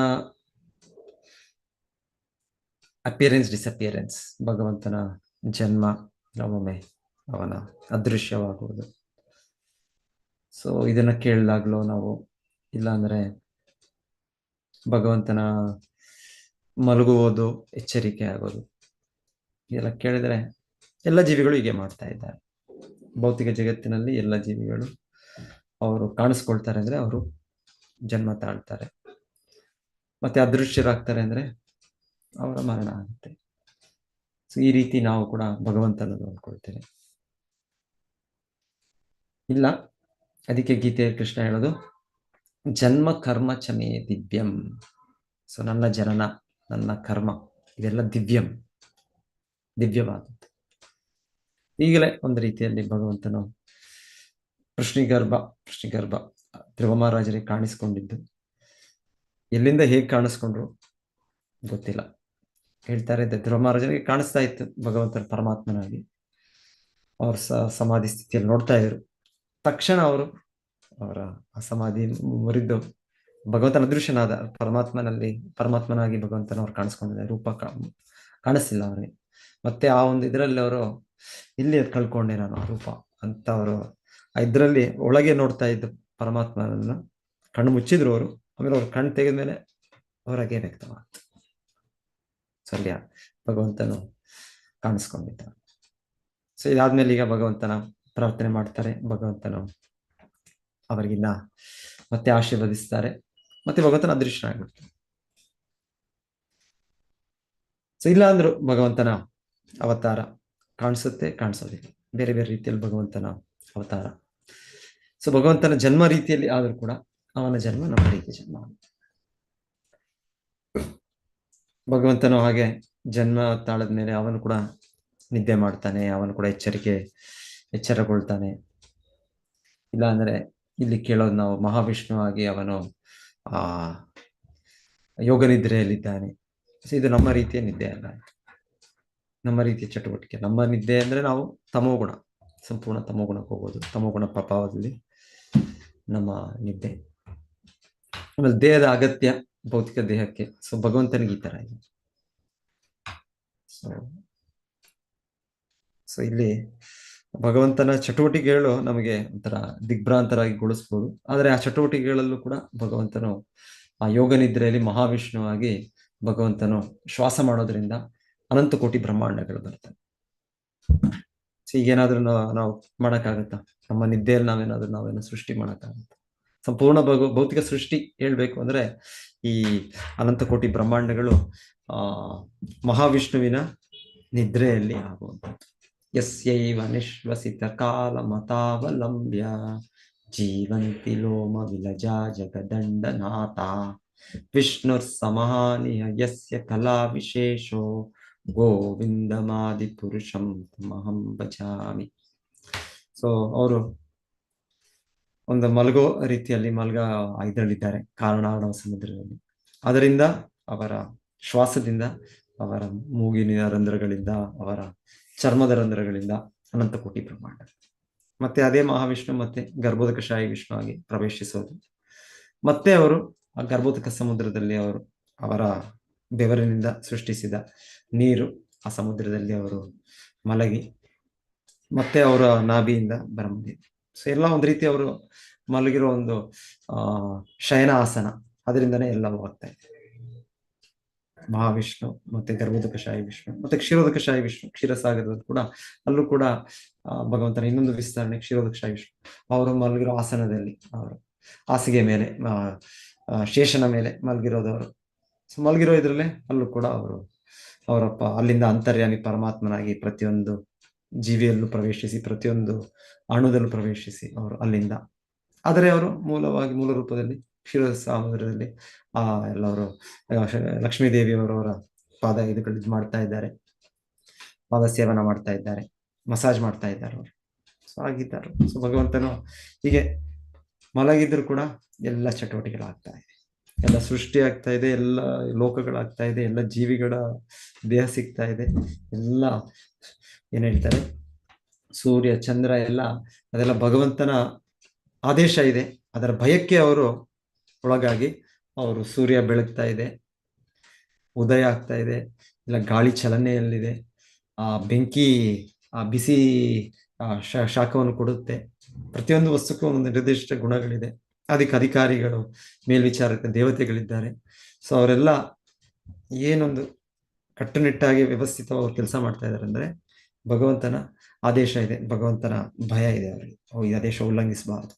ಅಪಿಯರೆನ್ಸ್ ಡಿಸಪಿಯರೆನ್ಸ್, ಭಗವಂತನ ಜನ್ಮ ಒಮ್ಮೊಮ್ಮೆ ಅವನ ಅದೃಶ್ಯವಾಗುವುದು. ಸೊ ಇದನ್ನ ಕೇಳಿದಾಗ್ಲೂ ನಾವು, ಇಲ್ಲಾಂದ್ರೆ ಭಗವಂತನ ಮಲಗುವುದು, ಎಚ್ಚರಿಕೆ ಆಗೋದು, ಇದೆಲ್ಲ ಕೇಳಿದ್ರೆ ಎಲ್ಲ ಜೀವಿಗಳು ಹೀಗೆ ಮಾಡ್ತಾ ಇದ್ದಾರೆ. ಭೌತಿಕ ಜಗತ್ತಿನಲ್ಲಿ ಎಲ್ಲ ಜೀವಿಗಳು ಅವರು ಕಾಣಿಸ್ಕೊಳ್ತಾರೆ ಅಂದ್ರೆ ಅವರು ಜನ್ಮ ತಾಳ್ತಾರೆ, ಮತ್ತೆ ಅದೃಶ್ಯರಾಗ್ತಾರೆ ಅಂದ್ರೆ ಅವರ ಮರಣ ಆಗುತ್ತೆ. ಸೊ ಈ ರೀತಿ ನಾವು ಕೂಡ ಭಗವಂತನನ್ನು ಅಂದ್ಕೊಳ್ತೇವೆ. ಇಲ್ಲ, ಅದಕ್ಕೆ ಗೀತೆಯ ಕೃಷ್ಣ ಹೇಳೋದು ಜನ್ಮ ಕರ್ಮ ಚಮೇ ದಿವ್ಯಂ. ಸೊ ನನ್ನ ಜನನ, ನನ್ನ ಕರ್ಮ ಇದೆಲ್ಲ ದಿವ್ಯವಾದದ್ದು. ಈಗಲೇ ಒಂದು ರೀತಿಯಲ್ಲಿ ಭಗವಂತನು ಕೃಷ್ಣಿಗರ್ಭ ಧ್ರುವ ಮಹಾರಾಜರಿಗೆ ಕಾಣಿಸ್ಕೊಂಡಿದ್ದು, ಎಲ್ಲಿಂದ ಹೇಗೆ ಕಾಣಿಸ್ಕೊಂಡ್ರು ಗೊತ್ತಿಲ್ಲ. ಹೇಳ್ತಾರೆ, ಧ್ರುವ ಮಹಾರಾಜರಿಗೆ ಕಾಣಿಸ್ತಾ ಇತ್ತು ಭಗವಂತನ ಪರಮಾತ್ಮನಾಗಿ. ಅವ್ರ ಸಮಾಧಿ ಸ್ಥಿತಿಯಲ್ಲಿ ನೋಡ್ತಾ ಇದ್ರು. ತಕ್ಷಣ ಅವರು ಅವರ ಸಮಾಧಿ ಮುರಿದು ಭಗವಂತನ ಅದೃಶ್ಯನಾದ ಪರಮಾತ್ಮನಾಗಿ ಭಗವಂತನವ್ರು ಕಾಣಿಸ್ಕೊಂಡಿದ್ದಾರೆ. ರೂಪ ಕಾಣಿಸ್ತಿಲ್ಲ ಅವರಿಗೆ. ಮತ್ತೆ ಆ ಒಂದು ಇದರಲ್ಲಿ ಅವರು ಇಲ್ಲಿ ಕಳ್ಕೊಂಡೆ ನಾನು ಆ ರೂಪ ಅಂತ ಅವರು ಇದರಲ್ಲಿ ಒಳಗೆ ನೋಡ್ತಾ ಇದ್ದು ಪರಮಾತ್ಮನನ್ನು ಕಣ್ಣು ಮುಚ್ಚಿದ್ರು ಅವರು, ಆಮೇಲೆ ಅವ್ರು ಕಣ್ಣು ತೆಗೆದ ಮೇಲೆ ಹೊರಗೆ ವ್ಯಕ್ತವಾಗ್ತದೆ. ಸೊ ಅಲ್ಲಿ ಭಗವಂತನು ಕಾಣಿಸ್ಕೊಂಡಿದ್ದ. ಸೊ ಇದಾದ್ಮೇಲೆ ಈಗ ಭಗವಂತನ ಪ್ರಾರ್ಥನೆ ಮಾಡ್ತಾರೆ. ಭಗವಂತನು ಅವರಿಗಿನ್ನ ಮತ್ತೆ ಆಶೀರ್ವದಿಸ್ತಾರೆ. ಮತ್ತೆ ಭಗವಂತನ ಅದೃಶ್ಯನಾಗ್ಬಿಡ್ತಾರೆ. ಸೊ ಇಲ್ಲ ಅಂದ್ರು ಭಗವಂತನ ಅವತಾರ ಕಾಣಿಸುತ್ತೆ, ಕಾಣಿಸೋದಿಲ್ಲ. ಬೇರೆ ಬೇರೆ ರೀತಿಯಲ್ಲಿ ಭಗವಂತನ ಅವತಾರ. ಸೊ ಭಗವಂತನ ಜನ್ಮ ರೀತಿಯಲ್ಲಿ ಆದ್ರೂ ಕೂಡ ಅವನ ಜನ್ಮ ನಮ್ಮ ರೀತಿ ಜನ್ಮ. ಭಗವಂತನು ಹಾಗೆ ಜನ್ಮ ತಾಳದ ಮೇಲೆ ಅವನು ಕೂಡ ನಿದ್ದೆ ಮಾಡ್ತಾನೆ, ಅವನು ಕೂಡ ಎಚ್ಚರಗೊಳ್ತಾನೆ. ಇಲ್ಲ ಅಂದ್ರೆ ಇಲ್ಲಿ ಕೇಳೋದು ನಾವು ಮಹಾವಿಷ್ಣು ಆಗಿ ಅವನು ಯೋಗ ನಿದ್ರೆಯಲ್ಲಿದ್ದಾನೆ. ಸೊ ಇದು ನಮ್ಮ ರೀತಿಯ ನಿದ್ದೆ ಅಲ್ಲ, ನಮ್ಮ ರೀತಿಯ ಚಟುವಟಿಕೆ. ನಮ್ಮ ನಿದ್ದೆ ಅಂದ್ರೆ ನಾವು ತಮೋಗುಣ, ಸಂಪೂರ್ಣ ತಮೋಗುಣಕ್ಕೆ ಹೋಗೋದು, ತಮೋಗುಣ ಪ್ರಭಾವದಲ್ಲಿ ನಮ್ಮ ನಿದ್ದೆ. ಆಮೇಲೆ ದೇಹದ ಅಗತ್ಯ ಭೌತಿಕ ದೇಹಕ್ಕೆ. ಸೊ ಭಗವಂತನಿಗೆ ಈ ತರ ಇದೆ. ಸೊ ಇಲ್ಲಿ ಭಗವಂತನ ಚಟುವಟಿಕೆಗಳು ನಮಗೆ ಒಂಥರ ದಿಗ್ಭ್ರಾಂತರಾಗಿಗೊಳಿಸ್ಬೋದು. ಆದರೆ ಆ ಚಟುವಟಿಕೆಗಳಲ್ಲೂ ಕೂಡ ಭಗವಂತನು ಆ ಯೋಗ ನಿದ್ರೆಯಲ್ಲಿ ಮಹಾವಿಷ್ಣುವಾಗಿ ಭಗವಂತನು ಶ್ವಾಸ ಮಾಡೋದ್ರಿಂದ ಅನಂತ ಕೋಟಿ ಬ್ರಹ್ಮಾಂಡಗಳು ಬರ್ತವೆ. ಸೊ ಈಗೇನಾದ್ರೂ ನಾವು ಮಾಡೋಕ್ಕಾಗತ್ತಾ? ನಮ್ಮ ನಿದ್ದೆಯಲ್ಲಿ ನಾವೇನೋ ಸೃಷ್ಟಿ ಮಾಡೋಕ್ಕಾಗತ್ತ? ಸಂಪೂರ್ಣ ಭೌತಿಕ ಸೃಷ್ಟಿ ಹೇಳ್ಬೇಕು ಅಂದ್ರೆ ಈ ಅನಂತ ಕೋಟಿ ಬ್ರಹ್ಮಾಂಡಗಳು ಮಹಾವಿಷ್ಣುವಿನ ನಿದ್ರೆಯಲ್ಲಿ ಆಗುವಂಥದ್ದು. ಯಸ್ಯೈವ ನಿಶ್ವಸಿತ ಕಾಲ ಮತಾವಲಂಬ್ಯ ಜೀವಂತಿ ಲೋಮ ವಿಲಜಾ ಜಗದಂಡನಾಥ ವಿಷ್ಣುರ್ ಸಮಹಾನಿಯ ಯಸ್ಯ ಕಲಾ ವಿಶೇಷೋ ಗೋವಿಂದಮಾದಿ ಪುರುಷಂ ತಮಹಂ ಭಜಾಮಿ. ಸೊ ಅವರು ಒಂದು ಮಲಗೋ ರೀತಿಯಲ್ಲಿ ಇದರಲ್ಲಿದ್ದಾರೆ, ಕಾರಣಾರ್ಣವ ಸಮುದ್ರದಲ್ಲಿ. ಅದರಿಂದ ಅವರ ಶ್ವಾಸದಿಂದ, ಅವರ ಮೂಗಿನ ರಂಧ್ರಗಳಿಂದ, ಅವರ ಚರ್ಮದ ರಂಧ್ರಗಳಿಂದ ಅನಂತ ಕೋಟಿ ಬ್ರಹ್ಮಾಂಡ. ಮತ್ತೆ ಅದೇ ಮಹಾವಿಷ್ಣು ಮತ್ತೆ ಗರ್ಭೋದಕಶಾಹಿ ವಿಷ್ಣು ಆಗಿ ಪ್ರವೇಶಿಸೋದು. ಮತ್ತೆ ಅವರು ಆ ಗರ್ಭೋದಕ ಸಮುದ್ರದಲ್ಲಿ ಅವರ ಬೆವರಿನಿಂದ ಸೃಷ್ಟಿಸಿದ ನೀರು ಆ ಸಮುದ್ರದಲ್ಲಿ ಅವರು ಮಲಗಿ ಮತ್ತೆ ಅವರ ನಾಭಿಯಿಂದ ಬರಮುಂದಿದೆ. ಸೊ ಎಲ್ಲ ಒಂದು ರೀತಿ ಅವರು ಮಲಗಿರೋ ಒಂದು ಶಯನ ಆಸನ, ಅದರಿಂದನೇ ಎಲ್ಲವೂ ಆಗ್ತಾ ಇದೆ. ಮಹಾವಿಷ್ಣು ಮತ್ತೆ ಗರ್ಭೋದಕಶಾಹಿ ವಿಷ್ಣು ಮತ್ತೆ ಕ್ಷೀರೋದಕಶಾಹಿ ವಿಷ್ಣು ಕ್ಷೀರಸಾಗರದಲ್ಲಿ ಕೂಡ, ಅಲ್ಲೂ ಕೂಡ ಭಗವಂತನ ಇನ್ನೊಂದು ವಿಸ್ತರಣೆ ಕ್ಷೀರೋದಕಶಾಹಿ ವಿಷ್ಣು. ಅವರು ಮಲಗಿರೋ ಆಸನದಲ್ಲಿ, ಅವರು ಹಾಸಿಗೆ ಮೇಲೆ ಶೇಷನ ಮೇಲೆ ಮಲಗಿರೋದವರು. ಸೊ ಮಲಗಿರೋ ಇದ್ರಲ್ಲೇ ಅಲ್ಲೂ ಕೂಡ ಅವರಪ್ಪ ಅಲ್ಲಿಂದ ಅಂತರ್ಯಾಮಿ ಪರಮಾತ್ಮನಾಗಿ ಪ್ರತಿಯೊಂದು ಜೀವಿಯಲ್ಲೂ ಪ್ರವೇಶಿಸಿ, ಪ್ರತಿಯೊಂದು ಅಣುದಲ್ಲೂ ಪ್ರವೇಶಿಸಿ ಅವರು ಅಲ್ಲಿಂದ. ಆದರೆ ಅವರು ಮೂಲ ರೂಪದಲ್ಲಿ ಕ್ಷೀರ ಸಮುದ್ರದಲ್ಲಿ ಎಲ್ಲವರು ಲಕ್ಷ್ಮೀ ದೇವಿಯವರವರ ಪಾದ ಇದು ಮಾಡ್ತಾ ಇದ್ದಾರೆ, ಪಾದ ಸೇವನ ಮಾಡ್ತಾ ಇದ್ದಾರೆ, ಮಸಾಜ್ ಮಾಡ್ತಾ ಇದ್ದಾರೆ ಅವರು. ಸೊ ಆಗಿದ್ದಾರೆ. ಸೊ ಭಗವಂತನು ಹೀಗೆ ಮಲಗಿದ್ರು ಕೂಡ ಎಲ್ಲ ಚಟುವಟಿಕೆಗಳಾಗ್ತಾ ಇದೆ, ಎಲ್ಲ ಸೃಷ್ಟಿ ಆಗ್ತಾ ಇದೆ, ಎಲ್ಲ ಲೋಕಗಳಾಗ್ತಾ ಇದೆ, ಎಲ್ಲ ಜೀವಿಗಳ ದೇಹ ಸಿಗ್ತಾ ಇದೆ, ಎಲ್ಲ ಏನ್ ಹೇಳ್ತಾರೆ ಸೂರ್ಯ ಚಂದ್ರ ಅದೆಲ್ಲ ಭಗವಂತನ ಆದೇಶ ಇದೆ. ಅದರ ಭಯಕ್ಕೆ ಅವರು ಒಳಗಾಗಿ ಅವರು ಸೂರ್ಯ ಬೆಳಗ್ತಾ ಇದೆ, ಉದಯ ಆಗ್ತಾ ಇದೆ, ಇಲ್ಲ ಗಾಳಿ ಚಲನೆಯಲ್ಲಿದೆ, ಬೆಂಕಿ ಬಿಸಿ ಶಾಖವನ್ನು ಕೊಡುತ್ತೆ. ಪ್ರತಿಯೊಂದು ವಸ್ತುಕ್ಕೂ ಒಂದು ನಿರ್ದಿಷ್ಟ ಗುಣಗಳಿದೆ. ಅದಕ್ಕೆ ಅಧಿಕಾರಿಗಳು, ಮೇಲ್ವಿಚಾರಕ ದೇವತೆಗಳಿದ್ದಾರೆ. ಸೊ ಅವರೆಲ್ಲ ಏನೊಂದು ಕಟ್ಟುನಿಟ್ಟಾಗಿ ವ್ಯವಸ್ಥಿತವಾಗಿ ಕೆಲಸ ಮಾಡ್ತಾ ಇದ್ದಾರೆ ಅಂದ್ರೆ ಭಗವಂತನ ಆದೇಶ ಇದೆ, ಭಗವಂತನ ಭಯ ಇದೆ ಅವರಿಗೆ. ಈ ಆದೇಶ ಉಲ್ಲಂಘಿಸಬಾರದು.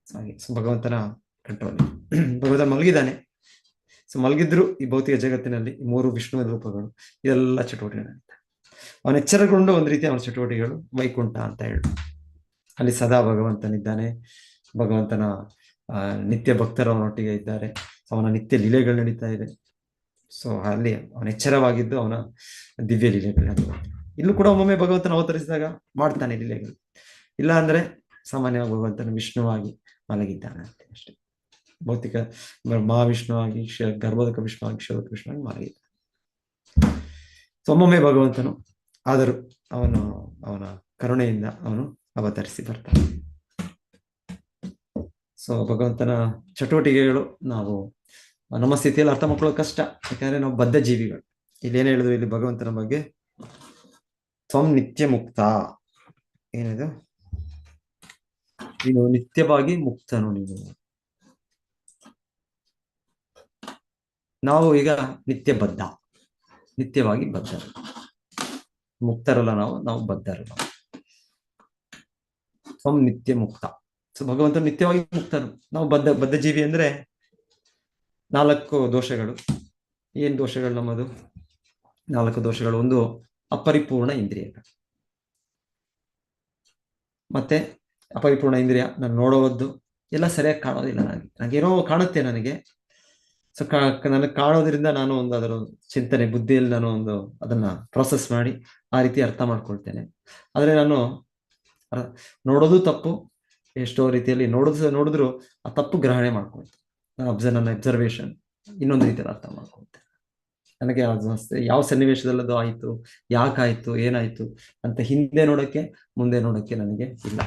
ಹಾಗೆ ಸೊ ಭಗವಂತನ ಕಂಟ್ರೋಲ್. ಭಗವಂತ ಮಲಗಿದ್ದಾನೆ. ಸೊ ಮಲಗಿದ್ರು ಈ ಭೌತಿಕ ಜಗತ್ತಿನಲ್ಲಿ ಈ ಮೂರು ವಿಷ್ಣುವಿನ ರೂಪಗಳು ಇದೆಲ್ಲ ಚಟುವಟಿಕೆ ನಡೀತಾರೆ. ಅವನ ಎಚ್ಚರಗೊಂಡು ಒಂದು ರೀತಿ ಅವನ ಚಟುವಟಿಕೆಗಳು ವೈಕುಂಠ ಅಂತ ಹೇಳಿ ಅಲ್ಲಿ ಸದಾ ಭಗವಂತನಿದ್ದಾನೆ. ಭಗವಂತನ ನಿತ್ಯ ಭಕ್ತರು ಅವನೊಟ್ಟಿಗೆ ಇದ್ದಾರೆ. ಅವನ ನಿತ್ಯ ಲೀಲೆಗಳು ನಡೀತಾ ಇದೆ. ಸೊ ಅಲ್ಲಿ ಅವನ ಎಚ್ಚರವಾಗಿದ್ದು ಅವನ ದಿವ್ಯ ಲೀಲೆಗಳು ನಡೀತಾ. ಇಲ್ಲೂ ಕೂಡ ಒಮ್ಮೊಮ್ಮೆ ಭಗವಂತನ ಅವತರಿಸಿದಾಗ ಮಾಡ್ತಾನೆ ಲೀಲೆಗಳು. ಇಲ್ಲ ಅಂದ್ರೆ ಸಾಮಾನ್ಯವಾಗಿ ಭಗವಂತನ ವಿಷ್ಣುವಾಗಿ ಮಲಗಿದ್ದಾನೆ ಅಷ್ಟೇ. ಭೌತಿಕ ಮಹಾವಿಷ್ಣುವಾಗಿ, ಗರ್ಭೋದಕ ವಿಷ್ಣುವಾಗಿ, ಕ್ಷೀರೋದಕ ವಿಷ್ಣುವಾಗಿ ಮಲಗಿದ್ದಾನೆ. ಸೊ ಒಮ್ಮೊಮ್ಮೆ ಭಗವಂತನು ಆದರೂ ಅವನ ಕರುಣೆಯಿಂದ ಅವನು ಅವತರಿಸಿ ಬರ್ತಾನೆ. ಸೊ ಭಗವಂತನ ಚಟುವಟಿಕೆಗಳು ನಾವು ನಮ್ಮ ಸ್ಥಿತಿಯಲ್ಲಿ ಅರ್ಥ ಮಾಡ್ಕೊಳ್ಳೋದು ಕಷ್ಟ. ಯಾಕಂದ್ರೆ ನಾವು ಬದ್ಧ ಜೀವಿಗಳು. ಇಲ್ಲೇನು ಹೇಳಿದ್ರು ಇಲ್ಲಿ ಭಗವಂತನ ಬಗ್ಗೆ? ತ್ವಂ ನಿತ್ಯ ಮುಕ್ತ. ಏನಿದು? ನೀನು ನಿತ್ಯವಾಗಿ ಮುಕ್ತನು ನೀನು. ನಾವು ಈಗ ನಿತ್ಯವಾಗಿ ಬದ್ಧರು. ಮುಕ್ತರಲ್ಲ ನಾವು ಬದ್ಧರು. ತ್ವಂ ನಿತ್ಯ ಮುಕ್ತ. ಸೊ ಭಗವಂತ ನಿತ್ಯವಾಗಿ ಮುಕ್ತನು. ನಾವು ಬದ್ಧ ಜೀವಿ ಅಂದ್ರೆ 4 ದೋಷಗಳು. ಏನ್ ದೋಷಗಳು ನಮ್ಮದು? 4 ದೋಷಗಳು. ಒಂದು ಅಪರಿಪೂರ್ಣ ಇಂದ್ರಿಯಗಳು. ಮತ್ತೆ ಅಪರಿಪೂರ್ಣ ಇಂದ್ರಿಯ, ನಾನು ನೋಡೋವದ್ದು ಎಲ್ಲ ಸರಿಯಾಗಿ ಕಾಣೋದಿಲ್ಲ. ನನಗೇನೋ ಕಾಣುತ್ತೆ ನನಗೆ. ಸೊ ನನಗೆ ಕಾಣೋದ್ರಿಂದ ನಾನು ಒಂದು ಅದರ ಚಿಂತನೆ ಬುದ್ಧಿಯಲ್ಲಿ ನಾನು ಒಂದು ಅದನ್ನ ಪ್ರೊಸೆಸ್ ಮಾಡಿ ಆ ರೀತಿ ಅರ್ಥ ಮಾಡ್ಕೊಳ್ತೇನೆ. ಆದ್ರೆ ನಾನು ನೋಡೋದು ತಪ್ಪು. ಎಷ್ಟೋ ರೀತಿಯಲ್ಲಿ ನೋಡಿದ್ರು ಆ ತಪ್ಪು ಗ್ರಹಣೆ ಮಾಡ್ಕೊಳ್ತೇನೆ. ನನ್ನ ಅಬ್ಸರ್ವೇಷನ್ ಇನ್ನೊಂದು ರೀತಿಯಲ್ಲಿ ಅರ್ಥ ಮಾಡ್ಕೊಳ್ತೇನೆ. ನನಗೆ ಯಾವ ಸನ್ನಿವೇಶದಲ್ಲದು ಆಯ್ತು, ಯಾಕಾಯ್ತು, ಏನಾಯ್ತು ಅಂತ ಹಿಂದೆ ನೋಡಕ್ಕೆ ಮುಂದೆ ನೋಡಕ್ಕೆ ನನಗೆ ಇಲ್ಲ.